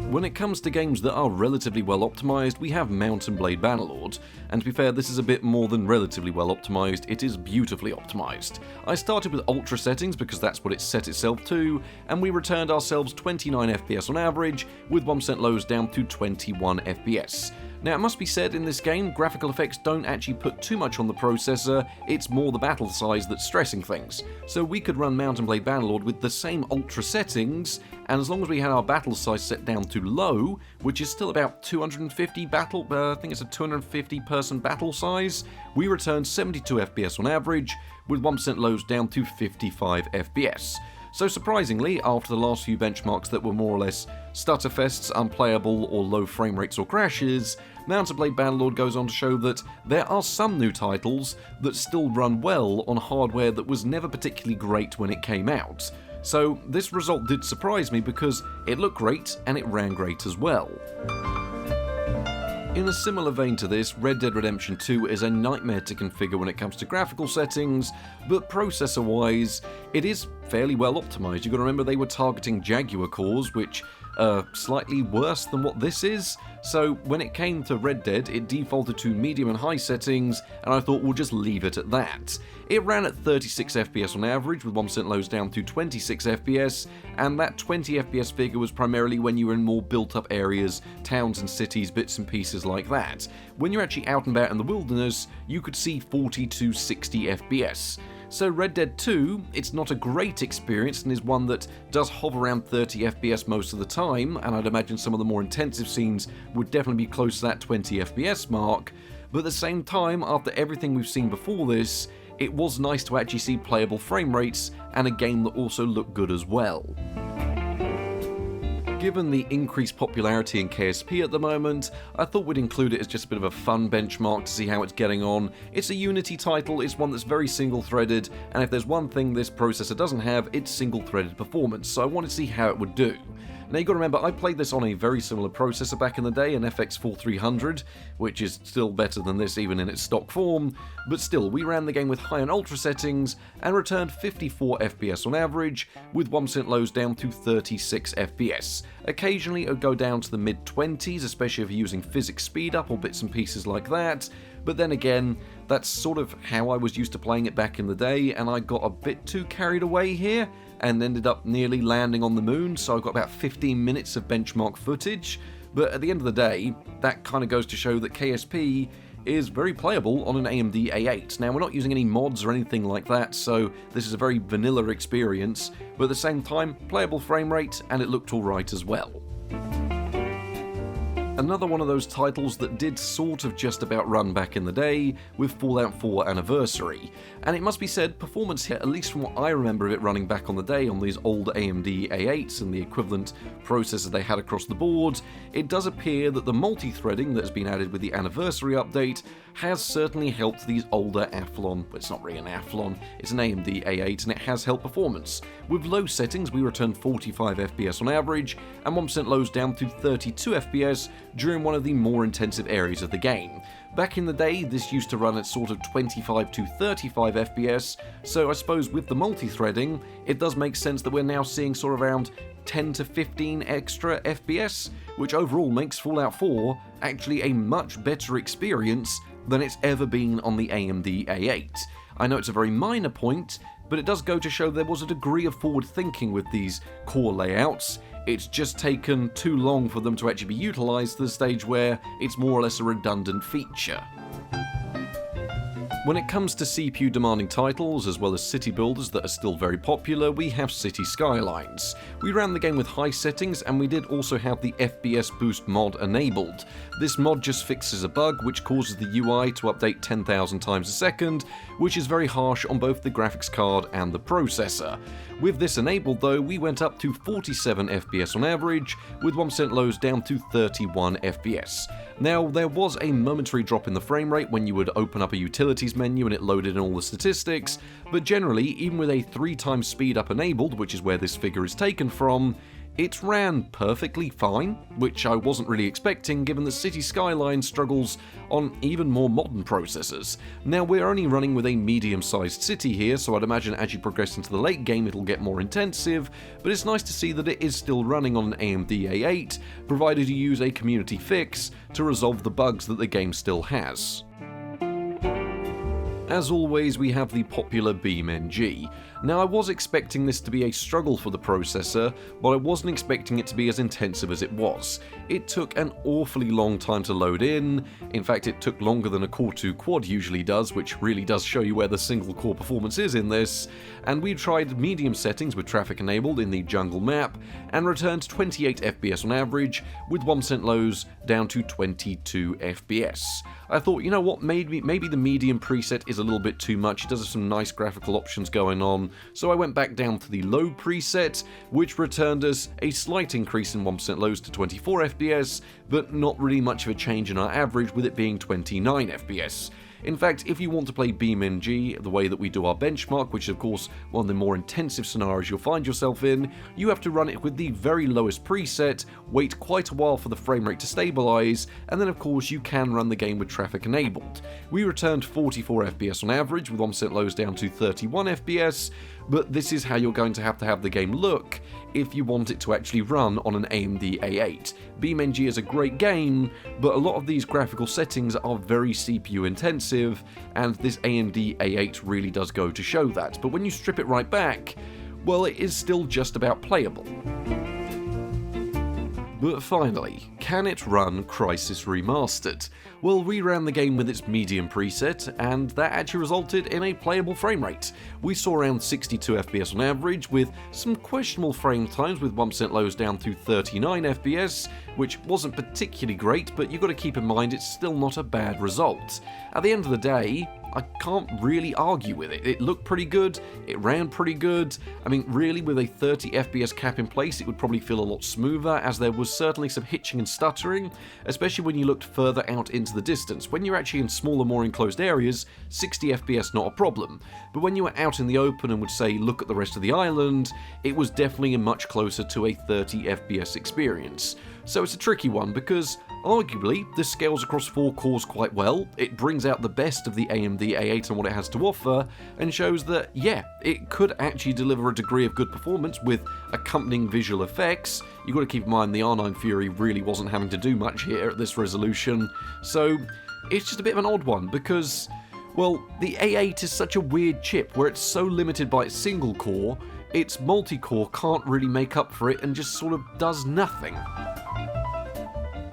Speaker 1: When it comes to games that are relatively well optimized, we have M&B Bannerlord, and to be fair, this is a bit more than relatively well optimized, it is beautifully optimized. I started with ultra settings because that's what it set itself to, and we returned ourselves 29 FPS on average, with 1% lows down to 21 FPS. Now, it must be said, in this game, graphical effects don't actually put too much on the processor, it's more the battle size that's stressing things. So we could run M&B Bannerlord with the same ultra settings, and as long as we had our battle size set down to low, which is still about 250 I think it's a 250 person battle size, we returned 72 FPS on average, with 1% lows down to 55 FPS. So surprisingly, after the last few benchmarks that were more or less stutterfests, unplayable, or low frame rates or crashes, M&B Bannerlord goes on to show that there are some new titles that still run well on hardware that was never particularly great when it came out. So this result did surprise me because it looked great and it ran great as well. In a similar vein to this, Red Dead Redemption 2 is a nightmare to configure when it comes to graphical settings, but processor-wise, it is fairly well optimized. You've got to remember they were targeting Jaguar cores, which are slightly worse than what this is, so when it came to Red Dead, it defaulted to medium and high settings, and I thought we'll just leave it at that. It ran at 36 FPS on average, with 1% lows down to 26 FPS, and that 20 FPS figure was primarily when you were in more built-up areas, towns and cities, bits and pieces like that. When you're actually out and about in the wilderness, you could see 40 to 60 FPS. So Red Dead 2, it's not a great experience and is one that does hover around 30 FPS most of the time, and I'd imagine some of the more intensive scenes would definitely be close to that 20 FPS mark, but at the same time, after everything we've seen before this, it was nice to actually see playable frame rates and a game that also looked good as well. Given the increased popularity in KSP at the moment, I thought we'd include it as just a bit of a fun benchmark to see how it's getting on. It's a Unity title, it's one that's very single-threaded, and if there's one thing this processor doesn't have, it's single-threaded performance, so I wanted to see how it would do. Now you've got to remember, I played this on a very similar processor back in the day, an FX 4300, which is still better than this even in its stock form, but still, we ran the game with high and ultra settings and returned 54 FPS on average, with 1% lows down to 36 FPS. Occasionally it would go down to the mid-20s, especially if you're using physics speed up or bits and pieces like that, but then again, that's sort of how I was used to playing it back in the day, and I got a bit too carried away here, and ended up nearly landing on the moon, so I've got about 15 minutes of benchmark footage, but at the end of the day, that kind of goes to show that KSP is very playable on an AMD A8. Now, we're not using any mods or anything like that, so this is a very vanilla experience, but at the same time, playable frame rate, and it looked alright as well. Another one of those titles that did sort of just about run back in the day with Fallout 4 Anniversary. And it must be said, performance here, at least from what I remember of it running back on the day on these old AMD A8s and the equivalent processors they had across the board, it does appear that the multi-threading that has been added with the Anniversary update has certainly helped these older Athlon, well, it's not really an Athlon, it's an AMD A8, and it has helped performance. With low settings, we returned 45 FPS on average, and 1% lows down to 32 FPS, during one of the more intensive areas of the game. Back in the day, this used to run at sort of 25 to 35 FPS, so I suppose with the multi-threading, it does make sense that we're now seeing sort of around 10 to 15 extra FPS, which overall makes Fallout 4 actually a much better experience than it's ever been on the AMD A8. I know it's a very minor point, but it does go to show there was a degree of forward thinking with these core layouts. It's just taken too long for them to actually be utilised to the stage where it's more or less a redundant feature. When it comes to CPU demanding titles, as well as city builders that are still very popular, we have City Skylines. We ran the game with high settings, and we did also have the FPS boost mod enabled. This mod just fixes a bug which causes the UI to update 10,000 times a second, which is very harsh on both the graphics card and the processor. With this enabled though, we went up to 47 FPS on average, with 1% lows down to 31 FPS. Now, there was a momentary drop in the frame rate when you would open up a utilities menu and it loaded in all the statistics, but generally, even with a 3 times speed up enabled, which is where this figure is taken from, it ran perfectly fine, which I wasn't really expecting given that City Skylines struggles on even more modern processors. Now, we're only running with a medium-sized city here, so I'd imagine as you progress into the late game it'll get more intensive, but it's nice to see that it is still running on an AMD A8, provided you use a community fix to resolve the bugs that the game still has. As always, we have the popular BeamNG. Now, I was expecting this to be a struggle for the processor, but I wasn't expecting it to be as intensive as it was. It took an awfully long time to load in fact it took longer than a Core 2 quad usually does, which really does show you where the single core performance is in this, and we tried medium settings with traffic enabled in the jungle map, and returned 28 FPS on average, with 1% lows down to 22 FPS. I thought, you know what, maybe the medium preset is a little bit too much, it does have some nice graphical options going on, so I went back down to the low preset, which returned us a slight increase in 1% lows to 24 FPS, but not really much of a change in our average, with it being 29 FPS. In fact, if you want to play BeamNG the way that we do our benchmark, which is of course one of the more intensive scenarios you'll find yourself in, you have to run it with the very lowest preset, wait quite a while for the frame rate to stabilise, and then of course you can run the game with traffic enabled. We returned 44 FPS on average, with 1% lows down to 31 FPS, but this is how you're going to have the game look if you want it to actually run on an AMD A8. BeamNG is a great game, but a lot of these graphical settings are very CPU intensive, and this AMD A8 really does go to show that. But when you strip it right back, well, it is still just about playable. But finally, can it run Crysis Remastered? Well, we ran the game with its medium preset, and that actually resulted in a playable frame rate. We saw around 62 FPS on average, with some questionable frame times with 1% lows down to 39 FPS, which wasn't particularly great, but you've got to keep in mind it's still not a bad result. At the end of the day, I can't really argue with it. It looked pretty good, it ran pretty good. I mean, really, with a 30 FPS cap in place, it would probably feel a lot smoother, as there was certainly some hitching and stuttering, especially when you looked further out into the distance. When you're actually in smaller, more enclosed areas, 60 FPS not a problem. But when you were out in the open and would say, look at the rest of the island, it was definitely much closer to a 30 FPS experience. So it's a tricky one, because arguably this scales across 4 cores quite well, it brings out the best of the AMD A8 and what it has to offer, and shows that, yeah, it could actually deliver a degree of good performance with accompanying visual effects. You've got to keep in mind the R9 Fury really wasn't having to do much here at this resolution, so it's just a bit of an odd one, because, well, the A8 is such a weird chip where it's so limited by its single core, its multi-core can't really make up for it and just sort of does nothing.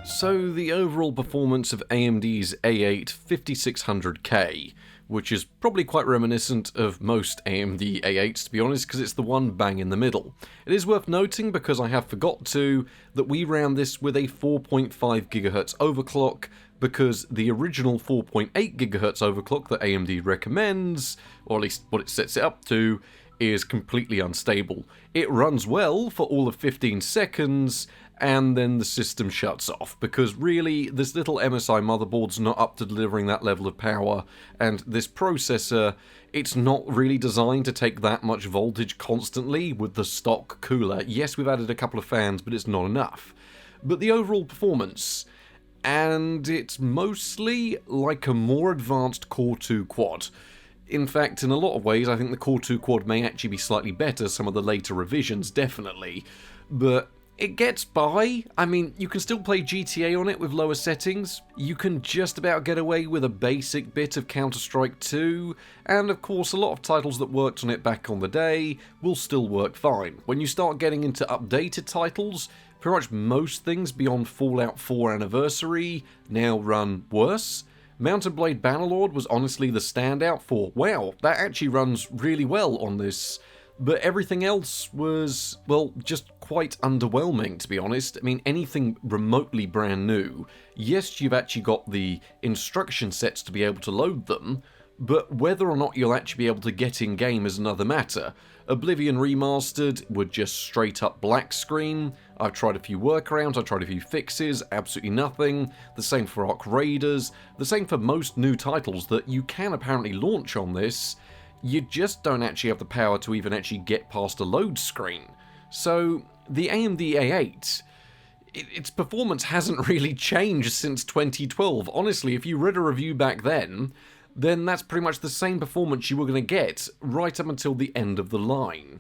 Speaker 1: So the overall performance of AMD's A8 5600K, which is probably quite reminiscent of most AMD A8s to be honest, because it's the one bang in the middle. It is worth noting, because I have forgot to, that we ran this with a 4.5 GHz overclock, because the original 4.8 GHz overclock that AMD recommends, or at least what it sets it up to, is completely unstable. It runs well for all of 15 seconds, and then the system shuts off, because really this little MSI motherboard's not up to delivering that level of power, and this processor, it's not really designed to take that much voltage constantly with the stock cooler. Yes, we've added a couple of fans, but it's not enough. But the overall performance, and it's mostly like a more advanced Core 2 quad. In fact, in a lot of ways, I think the Core 2 quad may actually be slightly better, some of the later revisions, definitely. But it gets by. I mean, you can still play GTA on it with lower settings. You can just about get away with a basic bit of Counter-Strike 2. And of course, a lot of titles that worked on it back on the day will still work fine. When you start getting into updated titles, pretty much most things beyond Fallout 4 Anniversary now run worse. M&B Bannerlord was honestly the standout for, wow, that actually runs really well on this. But everything else was, well, just quite underwhelming, to be honest. I mean, anything remotely brand new, yes, you've actually got the instruction sets to be able to load them, but whether or not you'll actually be able to get in-game is another matter. Oblivion Remastered were just straight up black screen. I've tried a few workarounds, I've tried a few fixes, absolutely nothing. The same for Arc Raiders, the same for most new titles that you can apparently launch on this. You just don't actually have the power to even actually get past a load screen. So, the AMD A8, its performance hasn't really changed since 2012. Honestly, if you read a review back then that's pretty much the same performance you were going to get right up until the end of the line.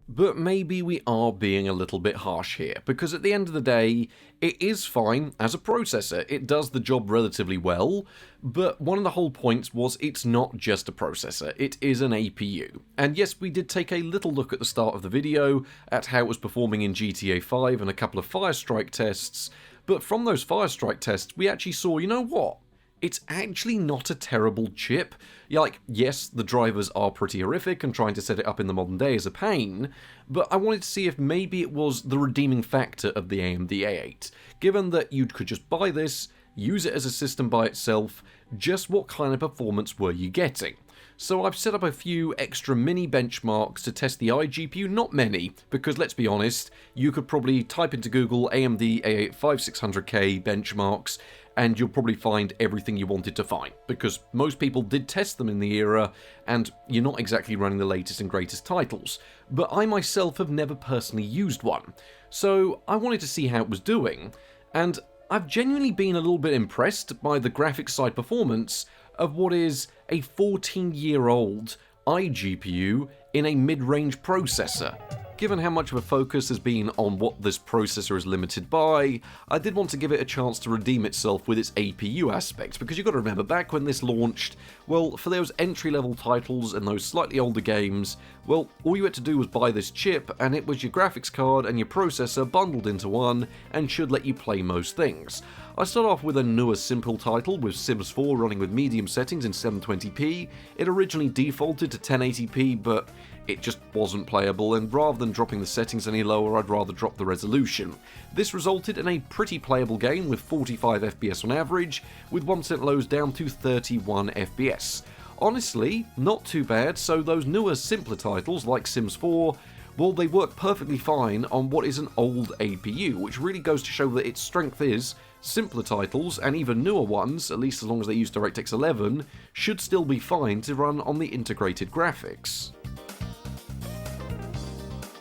Speaker 1: But maybe we are being a little bit harsh here, because at the end of the day, it is fine as a processor. It does the job relatively well, but one of the whole points was it's not just a processor, it is an APU. And yes, we did take a little look at the start of the video at how it was performing in GTA 5 and a couple of Firestrike tests, but from those Firestrike tests, we actually saw, you know what? It's actually not a terrible chip. Like, yes, the drivers are pretty horrific and trying to set it up in the modern day is a pain, but I wanted to see if maybe it was the redeeming factor of the AMD A8. Given that you could just buy this, use it as a system by itself, just what kind of performance were you getting? So I've set up a few extra mini benchmarks to test the iGPU, not many, because let's be honest, you could probably type into Google AMD A8 5600K benchmarks, and you'll probably find everything you wanted to find, because most people did test them in the era, and you're not exactly running the latest and greatest titles. But I myself have never personally used one, so I wanted to see how it was doing, and I've genuinely been a little bit impressed by the graphics side performance of what is a 14-year-old iGPU in a mid-range processor. Given how much of a focus has been on what this processor is limited by, I did want to give it a chance to redeem itself with its APU aspects, because you've got to remember, back when this launched, well, for those entry-level titles and those slightly older games, well, all you had to do was buy this chip, and it was your graphics card and your processor bundled into one, and should let you play most things. I start off with a newer simple title with Sims 4 running with medium settings in 720p. It originally defaulted to 1080p, but it just wasn't playable, and rather than dropping the settings any lower, I'd rather drop the resolution. This resulted in a pretty playable game with 45 FPS on average, with 1% lows down to 31 FPS. Honestly, not too bad, so those newer, simpler titles like Sims 4, well, they work perfectly fine on what is an old APU, which really goes to show that its strength is simpler titles, and even newer ones, at least as long as they use DirectX 11, should still be fine to run on the integrated graphics.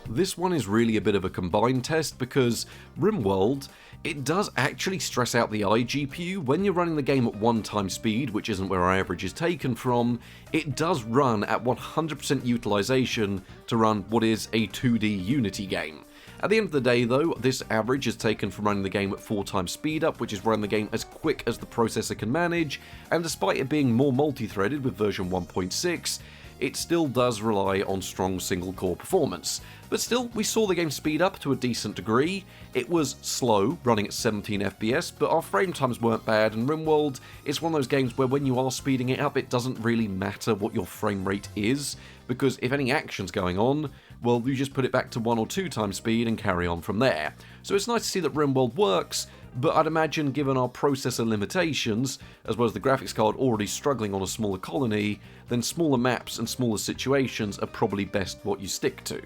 Speaker 1: This one is really a bit of a combined test, because Rimworld, it does actually stress out the iGPU. When you're running the game at 1x speed, which isn't where our average is taken from, it does run at 100% utilization to run what is a 2D Unity game. At the end of the day though, this average is taken from running the game at 4x speed up, which is running the game as quick as the processor can manage, and despite it being more multi-threaded with version 1.6, it still does rely on strong single-core performance. But still, we saw the game speed up to a decent degree. It was slow, running at 17 FPS, but our frame times weren't bad, and Rimworld is one of those games where when you are speeding it up, it doesn't really matter what your frame rate is, because if any action's going on, well, you just put it back to 1 or 2x speed and carry on from there. So it's nice to see that Rimworld works, but I'd imagine given our processor limitations, as well as the graphics card already struggling on a smaller colony, then smaller maps and smaller situations are probably best what you stick to.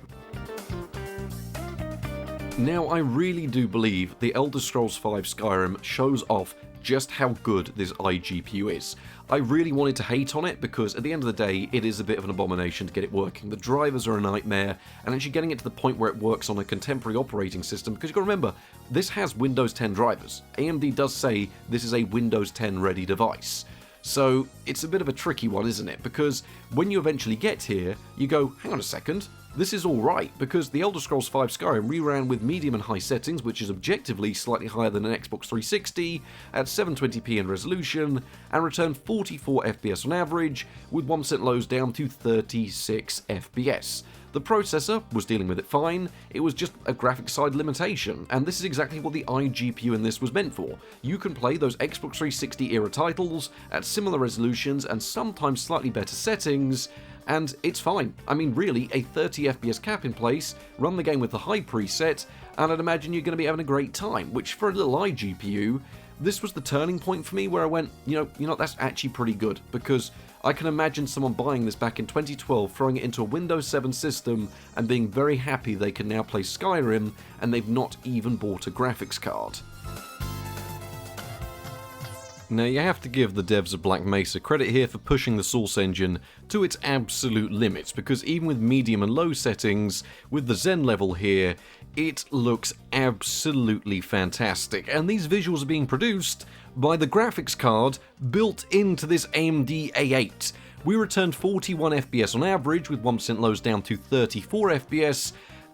Speaker 1: Now, I really do believe The Elder Scrolls V Skyrim shows off just how good this iGPU is. I really wanted to hate on it because at the end of the day, it is a bit of an abomination to get it working. The drivers are a nightmare, and actually getting it to the point where it works on a contemporary operating system, because you've got to remember, this has Windows 10 drivers. AMD does say this is a Windows 10 ready device. So it's a bit of a tricky one, isn't it? Because when you eventually get here, you go, hang on a second, this is alright, because the Elder Scrolls V Skyrim reran with medium and high settings, which is objectively slightly higher than an Xbox 360, at 720p in resolution, and returned 44 FPS on average, with 1% lows down to 36 FPS. The processor was dealing with it fine, it was just a graphics side limitation, and this is exactly what the iGPU in this was meant for. You can play those Xbox 360 era titles at similar resolutions and sometimes slightly better settings, and it's fine. I mean, really, a 30 FPS cap in place, run the game with the high preset, and I'd imagine you're going to be having a great time, which for a little iGPU, this was the turning point for me where I went, you know, that's actually pretty good, because I can imagine someone buying this back in 2012, throwing it into a Windows 7 system, and being very happy they can now play Skyrim, and they've not even bought a graphics card. Now, you have to give the devs of Black Mesa credit here for pushing the Source engine to its absolute limits, because even with medium and low settings, with the Zen level here, it looks absolutely fantastic, and these visuals are being produced by the graphics card built into this AMD A8. We returned 41 FPS on average, with 1% lows down to 34 FPS,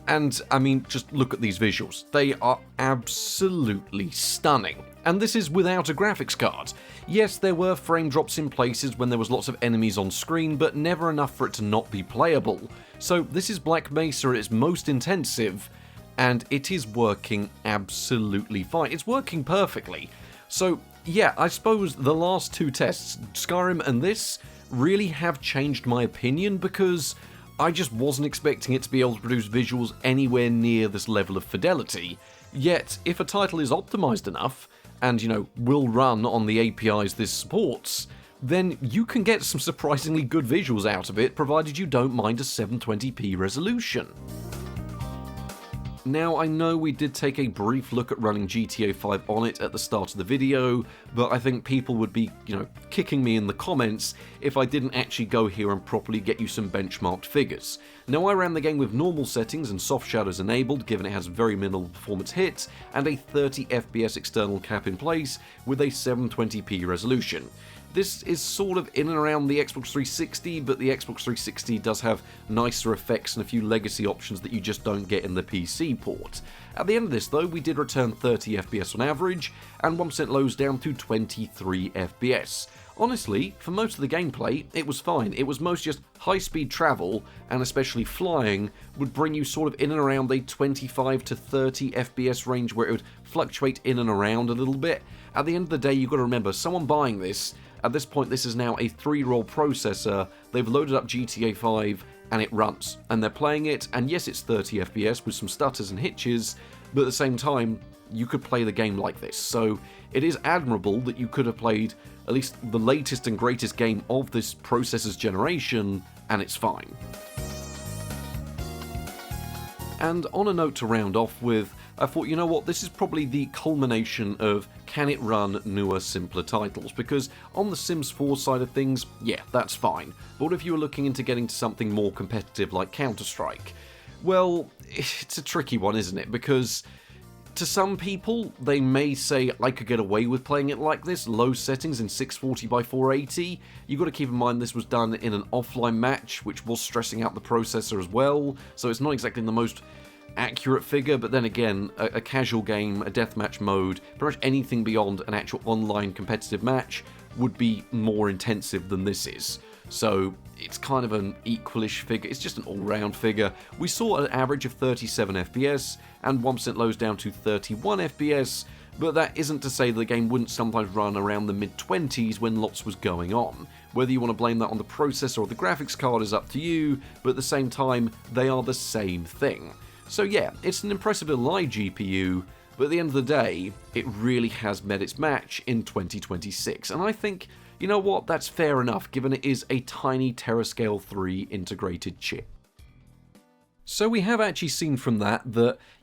Speaker 1: and I mean, just look at these visuals. They are absolutely stunning. And this is without a graphics card. Yes, there were frame drops in places when there was lots of enemies on screen, but never enough for it to not be playable. So this is Black Mesa at its most intensive, and it is working absolutely fine. It's working perfectly. So yeah, I suppose the last two tests, Skyrim and this, really have changed my opinion, because I just wasn't expecting it to be able to produce visuals anywhere near this level of fidelity. Yet, if a title is optimized enough, and, you know, will run on the APIs this supports, then you can get some surprisingly good visuals out of it, provided you don't mind a 720p resolution. Now, I know we did take a brief look at running GTA 5 on it at the start of the video, but I think people would be, you know, kicking me in the comments if I didn't actually go here and properly get you some benchmarked figures. Now, I ran the game with normal settings and soft shadows enabled, given it has very minimal performance hit, and a 30 FPS external cap in place with a 720p resolution. This is sort of in and around the Xbox 360, but the Xbox 360 does have nicer effects and a few legacy options that you just don't get in the PC port. At the end of this though, we did return 30 FPS on average, and 1% lows down to 23 FPS. Honestly, for most of the gameplay, it was fine. It was most just high-speed travel, and especially flying, would bring you sort of in and around the 25 to 30 FPS range, where it would fluctuate in and around a little bit. At the end of the day, you've got to remember, someone buying this, at this point this is now a 3-year-old processor, they've loaded up GTA 5, and it runs. And they're playing it, and yes, it's 30 FPS with some stutters and hitches, but at the same time, you could play the game like this. So it is admirable that you could have played at least the latest and greatest game of this processor's generation, and it's fine. And on a note to round off with, I thought, you know what, this is probably the culmination of can it run newer, simpler titles, because on the Sims 4 side of things, yeah, that's fine. But what if you were looking into getting to something more competitive like Counter-Strike? Well, it's a tricky one, isn't it? Because to some people, they may say, I could get away with playing it like this, low settings in 640 by 480. You've got to keep in mind this was done in an offline match, which was stressing out the processor as well, so it's not exactly the most accurate figure, but then again, a casual game, a deathmatch mode, pretty much anything beyond an actual online competitive match would be more intensive than this is. So it's kind of an equalish figure, it's just an all-round figure. We saw an average of 37 FPS, and 1% lows down to 31 FPS, but that isn't to say the game wouldn't sometimes run around the mid-20s when lots was going on. Whether you want to blame that on the processor or the graphics card is up to you, but at the same time, they are the same thing. So yeah, it's an impressive little iGPU, but at the end of the day, it really has met its match in 2026, and I think, you know what, that's fair enough given it is a tiny Terascale 3 integrated chip. So we have actually seen from that,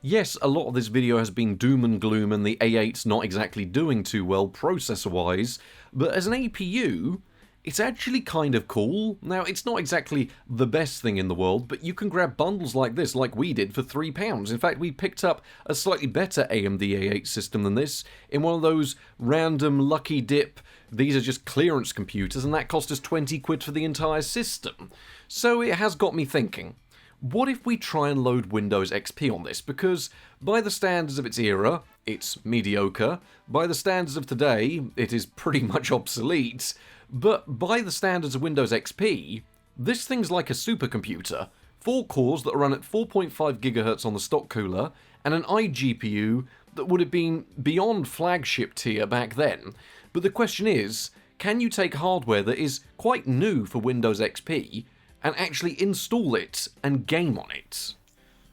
Speaker 1: yes, a lot of this video has been doom and gloom and the A8's not exactly doing too well processor-wise, but as an APU, it's actually kind of cool. Now, it's not exactly the best thing in the world, but you can grab bundles like this, like we did, for £3. In fact, we picked up a slightly better AMD A8 system than this in one of those random lucky dip, these are just clearance computers, and that cost us 20 quid for the entire system. So it has got me thinking, what if we try and load Windows XP on this? Because by the standards of its era, it's mediocre. By the standards of today, it is pretty much obsolete. But by the standards of Windows XP, this thing's like a supercomputer. 4 cores that run at 4.5 GHz on the stock cooler, and an iGPU that would have been beyond flagship tier back then. But the question is, can you take hardware that is quite new for Windows XP and actually install it and game on it?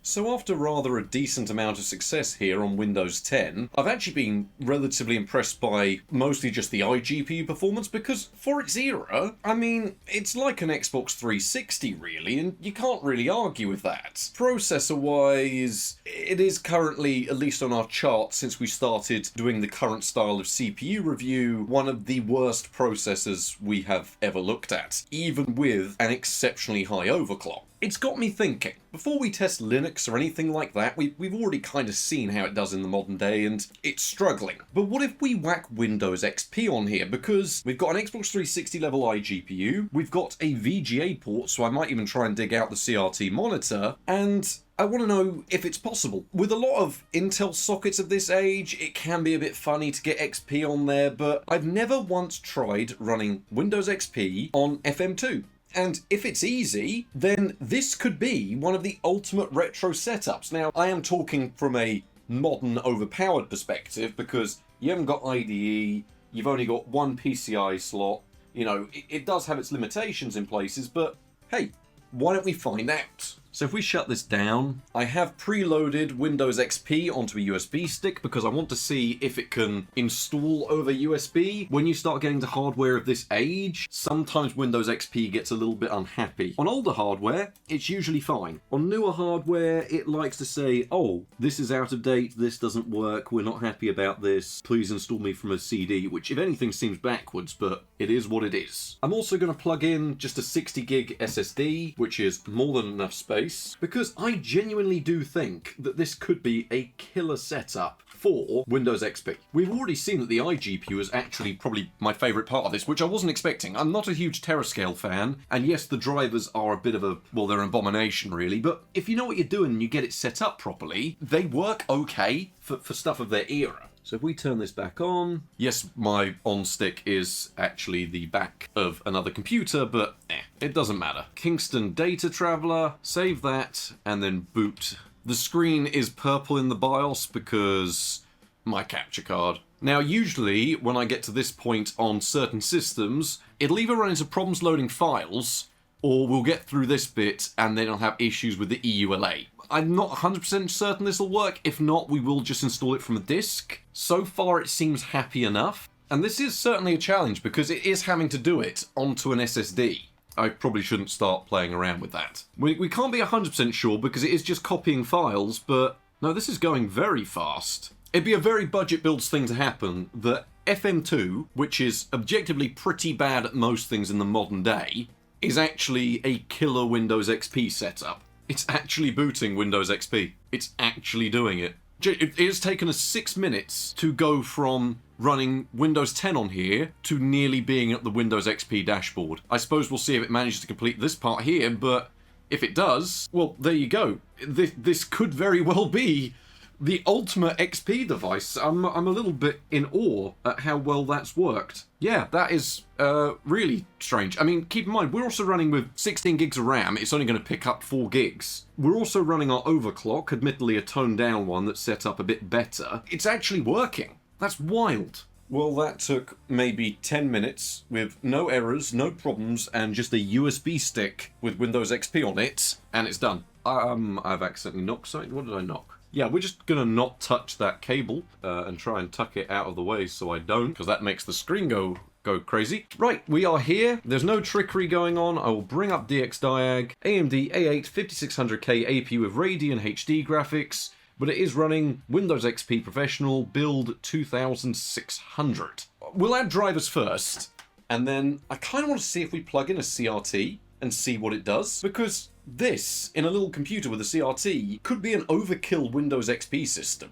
Speaker 1: So after rather a decent amount of success here on Windows 10, I've actually been relatively impressed by mostly just the iGPU performance, because for its era, I mean, it's like an Xbox 360 really, and you can't really argue with that. Processor-wise, it is currently, at least on our chart since we started doing the current style of CPU review, one of the worst processors we have ever looked at, even with an exceptionally high overclock. It's got me thinking, before we test Linux or anything like that, we've already kind of seen how it does in the modern day and it's struggling. But what if we whack Windows XP on here? Because we've got an Xbox 360 level iGPU, we've got a VGA port, so I might even try and dig out the CRT monitor, and I want to know if it's possible. With a lot of Intel sockets of this age, it can be a bit funny to get XP on there, but I've never once tried running Windows XP on FM2. And if it's easy, then this could be one of the ultimate retro setups. Now, I am talking from a modern overpowered perspective, because you haven't got IDE, you've only got one PCI slot, you know, it does have its limitations in places, but hey, why don't we find out? So if we shut this down, I have preloaded Windows XP onto a USB stick because I want to see if it can install over USB. When you start getting to hardware of this age, sometimes Windows XP gets a little bit unhappy. On older hardware, it's usually fine. On newer hardware, it likes to say, oh, this is out of date, this doesn't work, we're not happy about this, please install me from a CD, which if anything seems backwards, but it is what it is. I'm also going to plug in just a 60 gig SSD, which is more than enough space, because I genuinely do think that this could be a killer setup for Windows XP. We've already seen that the iGPU is actually probably my favourite part of this, which I wasn't expecting. I'm not a huge Terascale fan, and yes, the drivers are a bit of a, well, they're an abomination really, but if you know what you're doing and you get it set up properly, they work okay for stuff of their era. So if we turn this back on, yes, my on stick is actually the back of another computer, but it doesn't matter. Kingston Data Traveler, save that, and then boot. The screen is purple in the BIOS because my capture card. Now, usually when I get to this point on certain systems, it'll either run into problems loading files, or we'll get through this bit and then I'll have issues with the EQAA. I'm not 100% certain this will work. If not, we will just install it from a disk. So far, it seems happy enough. And this is certainly a challenge because it is having to do it onto an SSD. I probably shouldn't start playing around with that. We can't be 100% sure because it is just copying files, but no, this is going very fast. It'd be a very budget builds thing to happen that FM2, which is objectively pretty bad at most things in the modern day, is actually a killer Windows XP setup. It's actually booting Windows XP. It's actually doing it. It has taken us 6 minutes to go from running Windows 10 on here to nearly being at the Windows XP dashboard. I suppose we'll see if it manages to complete this part here, but if it does, well, there you go. This could very well be the ultimate XP device. I'm a little bit in awe at how well that's worked. Yeah, that is really strange. I mean, keep in mind, we're also running with 16 gigs of RAM. It's only going to pick up 4 gigs. We're also running our overclock, admittedly a toned down one that's set up a bit better. It's actually working. That's wild. Well, that took maybe 10 minutes with no errors, no problems, and just a USB stick with Windows XP on it, and it's done. I've accidentally knocked something. What did I knock? Yeah, we're just gonna not touch that cable and try and tuck it out of the way so I don't, because that makes the screen go go crazy. Right, we are here. There's no trickery going on. I will bring up DXDiag. AMD A8 5600K APU with Radeon HD graphics, but it is running Windows XP Professional build 2600. We'll add drivers first, and then I kind of want to see if we plug in a CRT and see what it does, because this, in a little computer with a CRT, could be an overkill Windows XP system,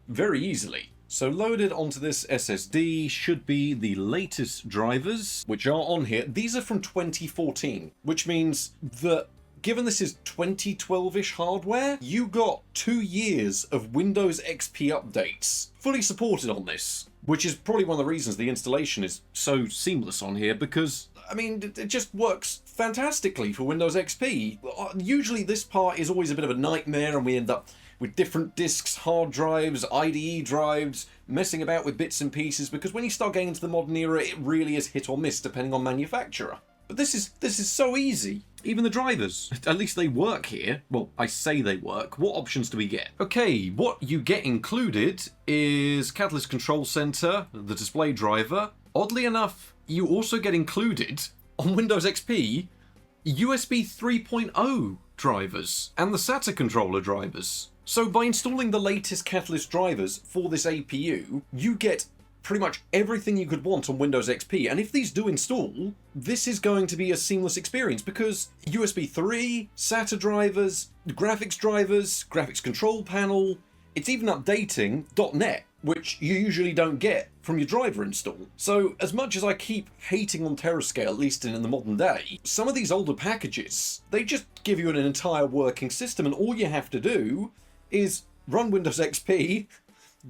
Speaker 1: very easily. So loaded onto this SSD should be the latest drivers, which are on here. These are from 2014, which means that given this is 2012-ish hardware, you got 2 years of Windows XP updates fully supported on this, which is probably one of the reasons the installation is so seamless on here, because, I mean, it just works fantastically for Windows XP. Usually this part is always a bit of a nightmare, and we end up with different disks, hard drives, IDE drives, messing about with bits and pieces, because when you start getting into the modern era, it really is hit or miss depending on manufacturer. But this is so easy. Even the drivers, at least they work here. Well, I say they work. What options do we get? Okay, what you get included is Catalyst Control Center, the display driver. Oddly enough, you also get included on Windows XP USB 3.0 drivers and the SATA controller drivers. So by installing the latest Catalyst drivers for this APU, you get pretty much everything you could want on Windows XP, and if these do install, this is going to be a seamless experience, because USB 3, SATA drivers, graphics control panel, it's even updating .NET, which you usually don't get from your driver install. So as much as I keep hating on Terascale, at least in the modern day, some of these older packages, they just give you an entire working system, and all you have to do is run Windows XP,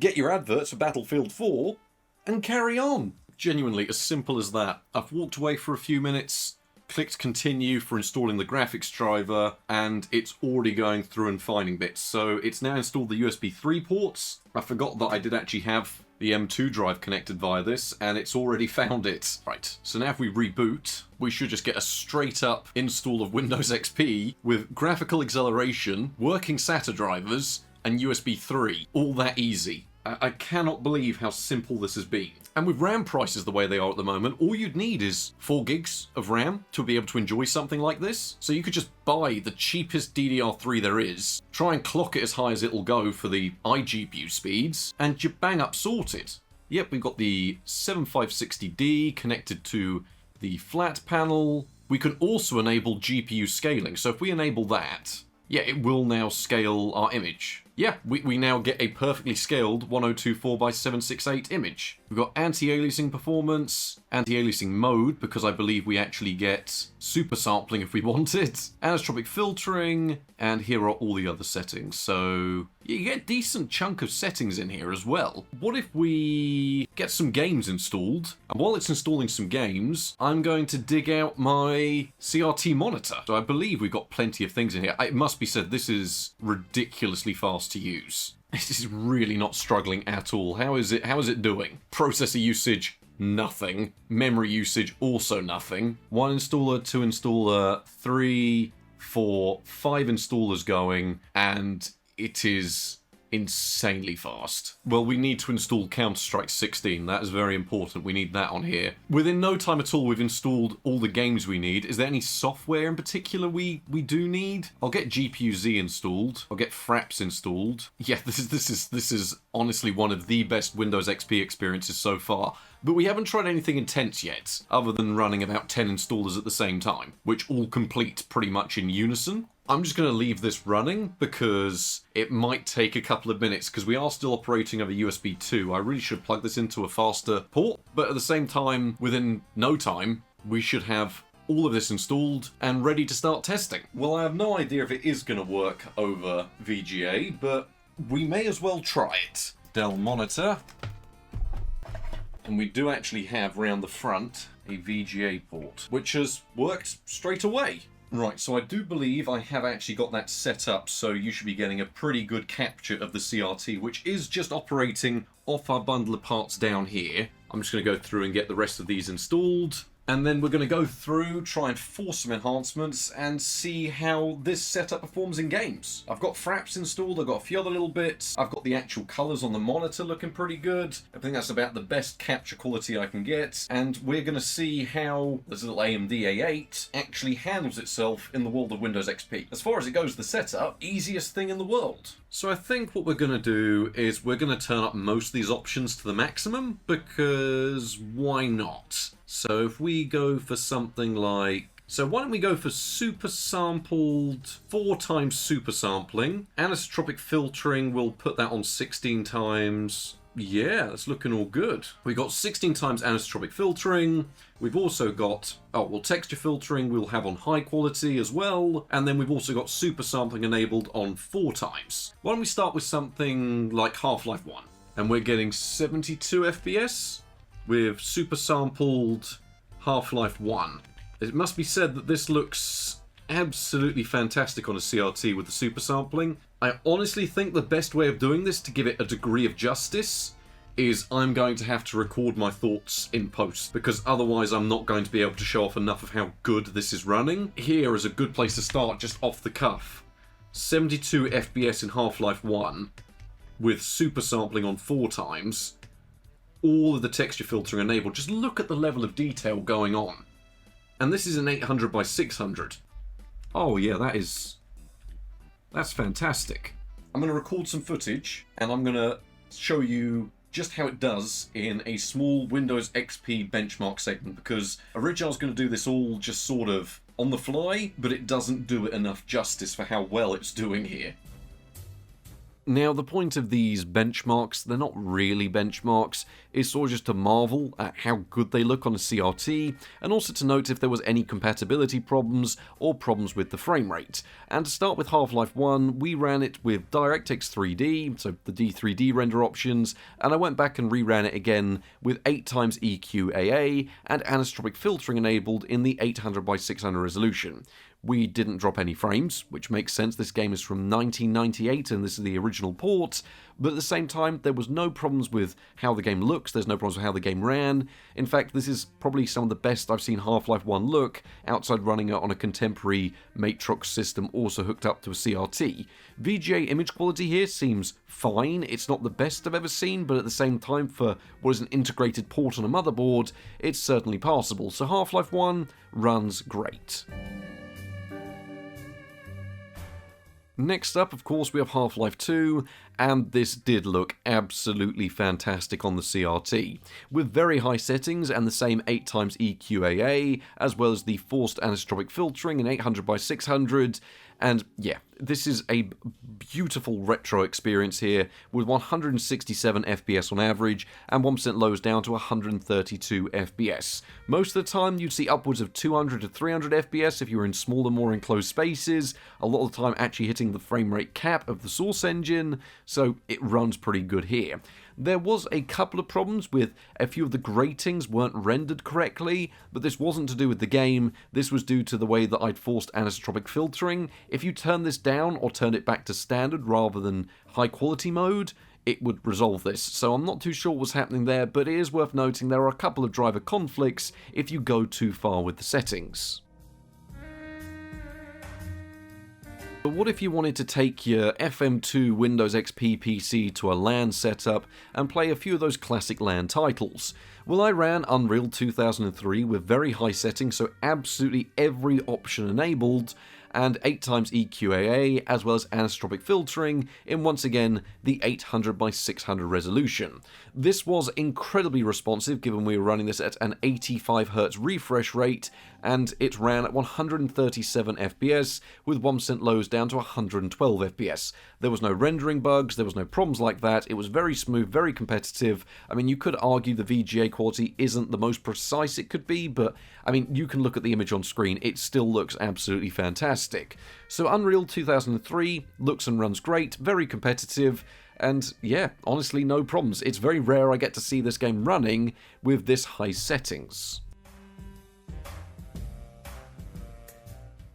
Speaker 1: get your adverts for Battlefield 4, and carry on. Genuinely, as simple as that. I've walked away for a few minutes, clicked continue for installing the graphics driver, and it's already going through and finding bits. So it's now installed the USB 3 ports. I forgot that I did actually have the M2 drive connected via this, and it's already found it. Right, so now if we reboot, we should just get a straight up install of Windows XP with graphical acceleration, working SATA drivers, and USB 3. All that easy. I cannot believe how simple this has been. And with RAM prices the way they are at the moment, all you'd need is 4 gigs of RAM to be able to enjoy something like this. So you could just buy the cheapest DDR3 there is, try and clock it as high as it'll go for the iGPU speeds, and you bang up sorted. Yep, we've got the 7560D connected to the flat panel. We can also enable GPU scaling, so if we enable that, yeah, it will now scale our image. Yeah, we now get a perfectly scaled 1024x768 image. We've got anti-aliasing performance, anti-aliasing mode, because I believe we actually get super sampling if we want it, anisotropic filtering, and here are all the other settings. So you get a decent chunk of settings in here as well. What if we get some games installed, and while it's installing some games, I'm going to dig out my CRT monitor. So I believe we've got plenty of things in here. It must be said, this is ridiculously fast to use. This is really not struggling at all. How is it doing? Processor usage, nothing. Memory usage, also nothing. 1 installer, 2 installer, 3, 4, 5 installers going, and it is insanely fast. Well, we need to install Counter-Strike 16. That is very important. We need that on here. Within no time at all, we've installed all the games we need. Is there any software in particular we do need? I'll get GPU-Z installed. I'll get Fraps installed. Yeah, this is honestly one of the best Windows XP experiences so far. But we haven't tried anything intense yet, other than running about 10 installers at the same time, which all complete pretty much in unison. I'm just going to leave this running because it might take a couple of minutes, because we are still operating over USB 2. I really should plug this into a faster port, but at the same time, within no time, we should have all of this installed and ready to start testing. Well, I have no idea if it is going to work over VGA, but we may as well try it. Dell monitor. And we do actually have round the front a VGA port, which has worked straight away. Right, so I do believe I have actually got that set up, so you should be getting a pretty good capture of the CRT, which is just operating off our bundle of parts down here. I'm just going to go through and get the rest of these installed. And then we're going to go through, try and force some enhancements, and see how this setup performs in games. I've got fraps installed, I've got a few other little bits, I've got the actual colours on the monitor looking pretty good. I think that's about the best capture quality I can get, and we're going to see how this little AMD A8 actually handles itself in the world of Windows XP. As far as it goes, the setup, easiest thing in the world. So I think what we're going to do is we're going to turn up most of these options to the maximum, because why not? So if we go for something like... So why don't we go for super sampled, 4 times super sampling. Anisotropic filtering, we'll put that on 16 times. Yeah, that's looking all good. We got 16 times anisotropic filtering. We've also got, texture filtering we'll have on high quality as well. And then we've also got super sampling enabled on 4 times. Why don't we start with something like Half-Life 1? And we're getting 72 FPS with super sampled Half-Life 1. It must be said that this looks absolutely fantastic on a CRT with the super sampling. I honestly think the best way of doing this to give it a degree of justice is I'm going to have to record my thoughts in post, because otherwise I'm not going to be able to show off enough of how good this is running. Here is a good place to start, just off the cuff. 72 FPS in Half-Life 1 with super sampling on 4 times. All of the texture filtering enabled. Just look at the level of detail going on. And this is an 800 by 600. Oh yeah, that's fantastic. I'm going to record some footage, and I'm going to show you just how it does in a small Windows XP benchmark segment, because originally I was going to do this all just sort of on the fly, but it doesn't do it enough justice for how well it's doing here. Now, the point of these benchmarks, they're not really benchmarks, is sort of just to marvel at how good they look on a CRT, and also to note if there was any compatibility problems or problems with the frame rate. And to start with Half-Life 1, we ran it with DirectX 3D, so the D3D render options, and I went back and reran it again with 8 times EQAA and anisotropic filtering enabled in the 800 by 600 resolution. We didn't drop any frames, which makes sense. This game is from 1998 and this is the original port, but at the same time there was no problems with how the game looks, there's no problems with how the game ran. In fact, this is probably some of the best I've seen Half-Life 1 look, outside running it on a contemporary Matrox system also hooked up to a CRT. VGA image quality here seems fine. It's not the best I've ever seen, but at the same time, for what is an integrated port on a motherboard, it's certainly passable. So Half-Life 1 runs great. Next up, of course, we have Half-Life 2, and this did look absolutely fantastic on the CRT, with very high settings and the same 8 times EQAA, as well as the forced anisotropic filtering in 800 by 600, and yeah, this is a beautiful retro experience here, with 167 FPS on average, and 1% lows down to 132 FPS. Most of the time you'd see upwards of 200 to 300 FPS if you were in smaller, more enclosed spaces, a lot of the time actually hitting the frame rate cap of the source engine, so it runs pretty good here. There was a couple of problems with a few of the gratings weren't rendered correctly, but this wasn't to do with the game, this was due to the way that I'd forced anisotropic filtering. If you turn this down or turn it back to standard rather than high quality mode, it would resolve this. So I'm not too sure what's happening there, but it is worth noting there are a couple of driver conflicts if you go too far with the settings. But what if you wanted to take your FM2 Windows XP PC to a LAN setup and play a few of those classic LAN titles? Well, I ran Unreal 2003 with very high settings, so absolutely every option enabled, and 8 times EQAA, as well as anisotropic filtering in, once again, the 800 by 600 resolution. This was incredibly responsive given we were running this at an 85Hz refresh rate, and it ran at 137 FPS with 1% lows down to 112 FPS. There was no rendering bugs, there was no problems like that, it was very smooth, very competitive. I mean, you could argue the VGA quality isn't the most precise it could be, but I mean, you can look at the image on screen, it still looks absolutely fantastic. So Unreal 2003 looks and runs great, very competitive, and yeah, honestly no problems. It's very rare I get to see this game running with this high settings.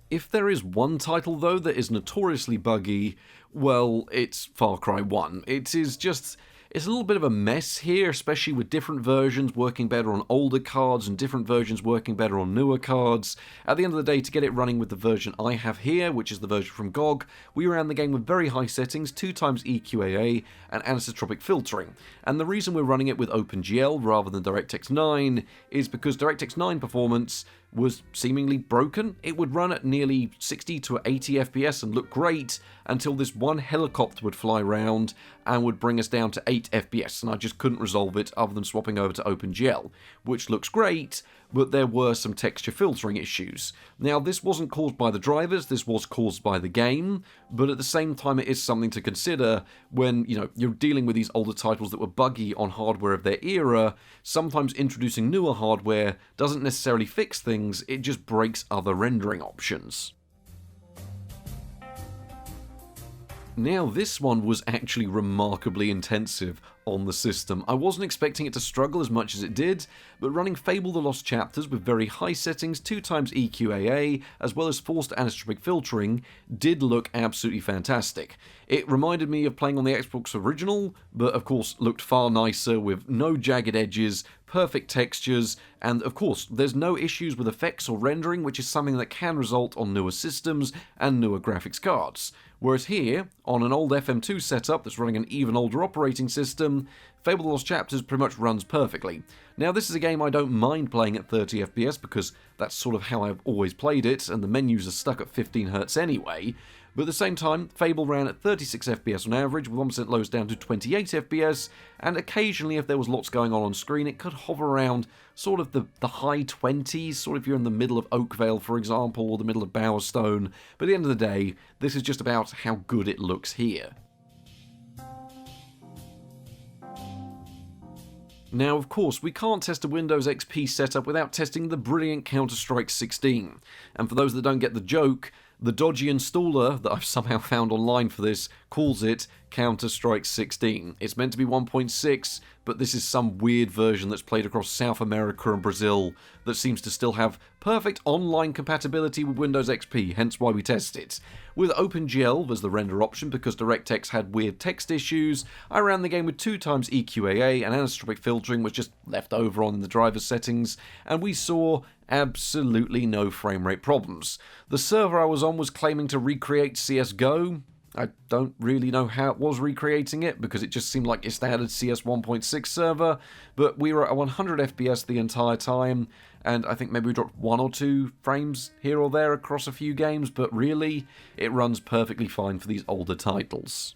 Speaker 1: If there is one title though that is notoriously buggy, well, it's Far Cry 1. It is just... It's a little bit of a mess here, especially with different versions working better on older cards and different versions working better on newer cards. At the end of the day, to get it running with the version I have here, which is the version from GOG, we ran the game with very high settings, 2x EQAA and anisotropic filtering. And the reason we're running it with OpenGL rather than DirectX 9 is because DirectX 9 performance was seemingly broken. It would run at nearly 60 to 80 FPS and look great until this one helicopter would fly around and would bring us down to 8 FPS, and I just couldn't resolve it other than swapping over to OpenGL, which looks great, but there were some texture filtering issues. Now, this wasn't caused by the drivers, this was caused by the game, but at the same time it is something to consider when, you're dealing with these older titles that were buggy on hardware of their era. Sometimes introducing newer hardware doesn't necessarily fix things, it just breaks other rendering options. Now, this one was actually remarkably intensive on the system. I wasn't expecting it to struggle as much as it did, but running Fable the Lost Chapters with very high settings, 2x EQAA, as well as forced anisotropic filtering, did look absolutely fantastic. It reminded me of playing on the Xbox original, but of course looked far nicer with no jagged edges, perfect textures, and of course there's no issues with effects or rendering, which is something that can result on newer systems and newer graphics cards. Whereas here, on an old FM2 setup that's running an even older operating system, Fable the Lost Chapters pretty much runs perfectly. Now, this is a game I don't mind playing at 30 FPS because that's sort of how I've always played it, and the menus are stuck at 15Hz anyway. But at the same time, Fable ran at 36 FPS on average, with 1% lows down to 28 FPS, and occasionally, if there was lots going on screen, it could hover around sort of the high 20s, sort of if you're in the middle of Oakvale, for example, or the middle of Bowerstone. But at the end of the day, this is just about how good it looks here. Now, of course, we can't test a Windows XP setup without testing the brilliant Counter-Strike 16. And for those that don't get the joke, the dodgy installer that I've somehow found online for this calls it Counter-Strike 16. It's meant to be 1.6, but this is some weird version that's played across South America and Brazil that seems to still have perfect online compatibility with Windows XP, hence why we test it. With OpenGL as the render option because DirectX had weird text issues, I ran the game with 2x EQAA and anisotropic filtering was just left over on the driver settings, and we saw absolutely no frame rate problems. The server I was on was claiming to recreate CSGO. I don't really know how it was recreating it because it just seemed like your standard CS 1.6 server, but we were at 100 FPS the entire time, and I think maybe we dropped 1 or 2 frames here or there across a few games, but really, it runs perfectly fine for these older titles.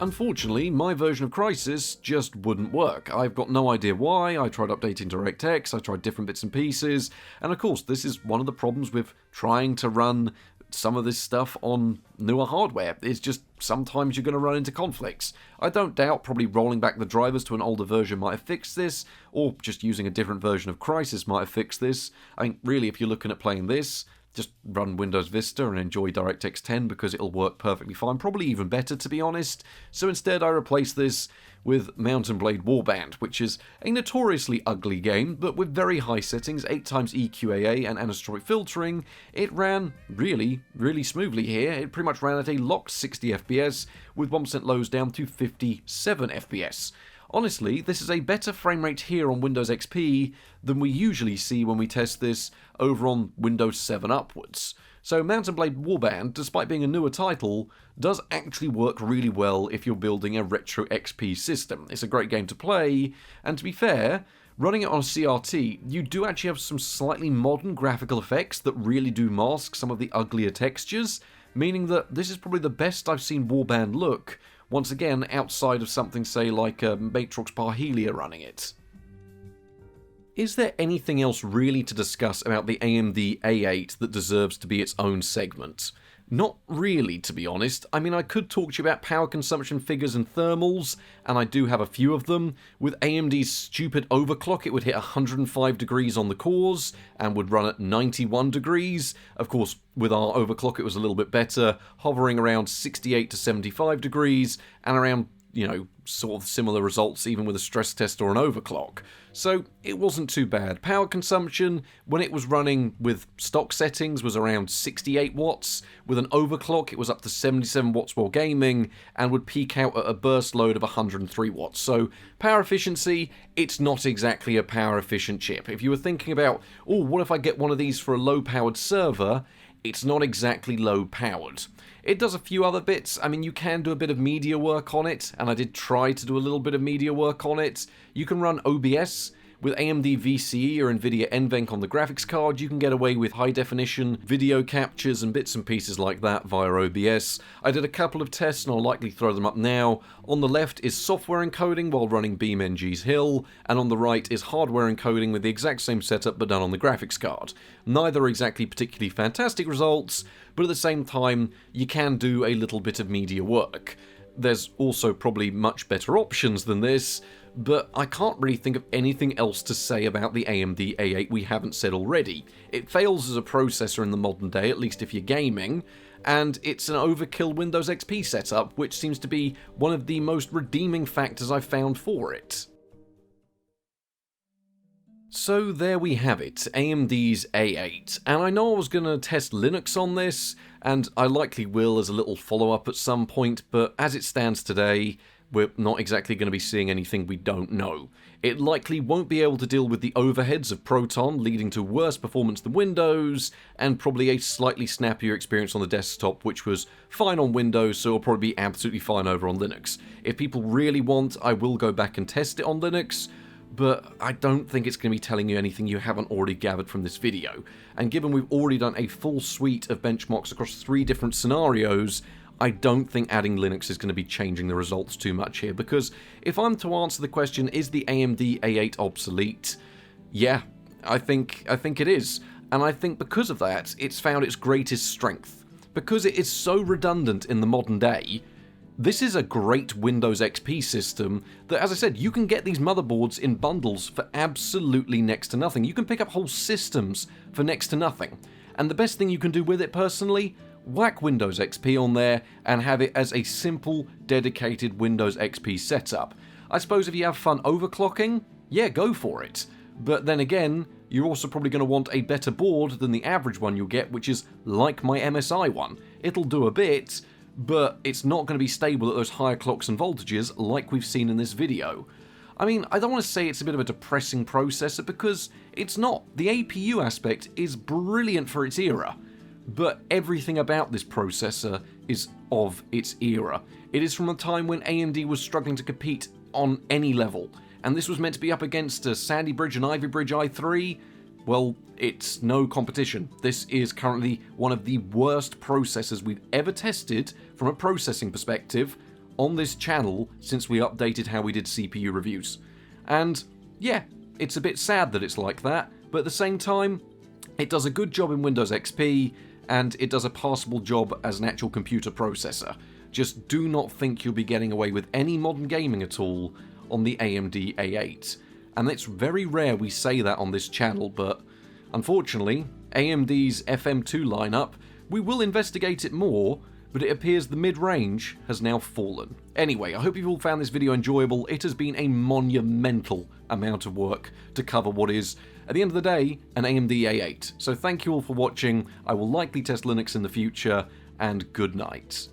Speaker 1: Unfortunately, my version of Crysis just wouldn't work. I've got no idea why. I tried updating DirectX, I tried different bits and pieces, and of course this is one of the problems with trying to run some of this stuff on newer hardware. It's just sometimes you're going to run into conflicts. I don't doubt probably rolling back the drivers to an older version might have fixed this, or just using a different version of Crysis might have fixed this. I think really if you're looking at playing this, just run Windows Vista and enjoy DirectX 10 because it'll work perfectly fine, probably even better to be honest. So instead I replaced this with Mount & Blade Warband, which is a notoriously ugly game, but with very high settings, 8x EQAA and anisotropic filtering, it ran really, really smoothly here. It pretty much ran at a locked 60 FPS with 1% lows down to 57 FPS. Honestly, this is a better frame rate here on Windows XP than we usually see when we test this over on Windows 7 upwards. So Mount & Blade Warband, despite being a newer title, does actually work really well if you're building a retro XP system. It's a great game to play, and to be fair, running it on a CRT, you do actually have some slightly modern graphical effects that really do mask some of the uglier textures, meaning that this is probably the best I've seen Warband look, once again outside of something say like Matrox Parhelia running it. Is there anything else really to discuss about the AMD A8 that deserves to be its own segment? Not really, to be honest. I mean, I could talk to you about power consumption figures and thermals, and I do have a few of them. With AMD's stupid overclock, it would hit 105 degrees on the cores, and would run at 91 degrees. Of course, with our overclock, it was a little bit better, hovering around 68 to 75 degrees, and around sort of similar results even with a stress test or an overclock. So it wasn't too bad. Power consumption, when it was running with stock settings, was around 68 watts. With an overclock, it was up to 77 watts while gaming, and would peak out at a burst load of 103 watts. So power efficiency, it's not exactly a power efficient chip. If you were thinking about, oh, what if I get one of these for a low powered server, it's not exactly low powered. It does a few other bits. I mean, you can do a bit of media work on it, and I did try to do a little bit of media work on it. You can run OBS. With AMD VCE or NVIDIA NVENC on the graphics card, you can get away with high-definition video captures and bits and pieces like that via OBS. I did a couple of tests, and I'll likely throw them up now. On the left is software encoding while running BeamNG's Hill, and on the right is hardware encoding with the exact same setup but done on the graphics card. Neither are exactly particularly fantastic results, but at the same time, you can do a little bit of media work. There's also probably much better options than this, but I can't really think of anything else to say about the AMD A8 we haven't said already. It fails as a processor in the modern day, at least if you're gaming, and it's an overkill Windows XP setup, which seems to be one of the most redeeming factors I've found for it. So there we have it, AMD's A8, and I know I was going to test Linux on this, and I likely will as a little follow-up at some point, but as it stands today, we're not exactly going to be seeing anything we don't know. It likely won't be able to deal with the overheads of Proton, leading to worse performance than Windows, and probably a slightly snappier experience on the desktop, which was fine on Windows, so it'll probably be absolutely fine over on Linux. If people really want, I will go back and test it on Linux, but I don't think it's going to be telling you anything you haven't already gathered from this video. And given we've already done a full suite of benchmarks across 3 different scenarios, I don't think adding Linux is going to be changing the results too much here, because if I'm to answer the question, is the AMD A8 obsolete? Yeah, I think it is. And I think because of that, it's found its greatest strength. Because it is so redundant in the modern day, this is a great Windows XP system that, as I said, you can get these motherboards in bundles for absolutely next to nothing. You can pick up whole systems for next to nothing. And the best thing you can do with it personally, whack Windows XP on there and have it as a simple, dedicated Windows XP setup. I suppose if you have fun overclocking, yeah, go for it. But then again, you're also probably going to want a better board than the average one you'll get, which is like my MSI one. It'll do a bit, but it's not going to be stable at those higher clocks and voltages like we've seen in this video. I mean, I don't want to say it's a bit of a depressing processor, because it's not. The APU aspect is brilliant for its era, but everything about this processor is of its era. It is from a time when AMD was struggling to compete on any level, and this was meant to be up against a Sandy Bridge and Ivy Bridge i3. Well, it's no competition. This is currently one of the worst processors we've ever tested from a processing perspective on this channel since we updated how we did CPU reviews. And yeah, it's a bit sad that it's like that, but at the same time, it does a good job in Windows XP, and it does a passable job as an actual computer processor. Just do not think you'll be getting away with any modern gaming at all on the AMD A8. And it's very rare we say that on this channel, but unfortunately, AMD's FM2 lineup, we will investigate it more, but it appears the mid-range has now fallen. Anyway, I hope you've all found this video enjoyable. It has been a monumental amount of work to cover what is, at the end of the day, an AMD A8. So thank you all for watching. I will likely test Linux in the future, and good night.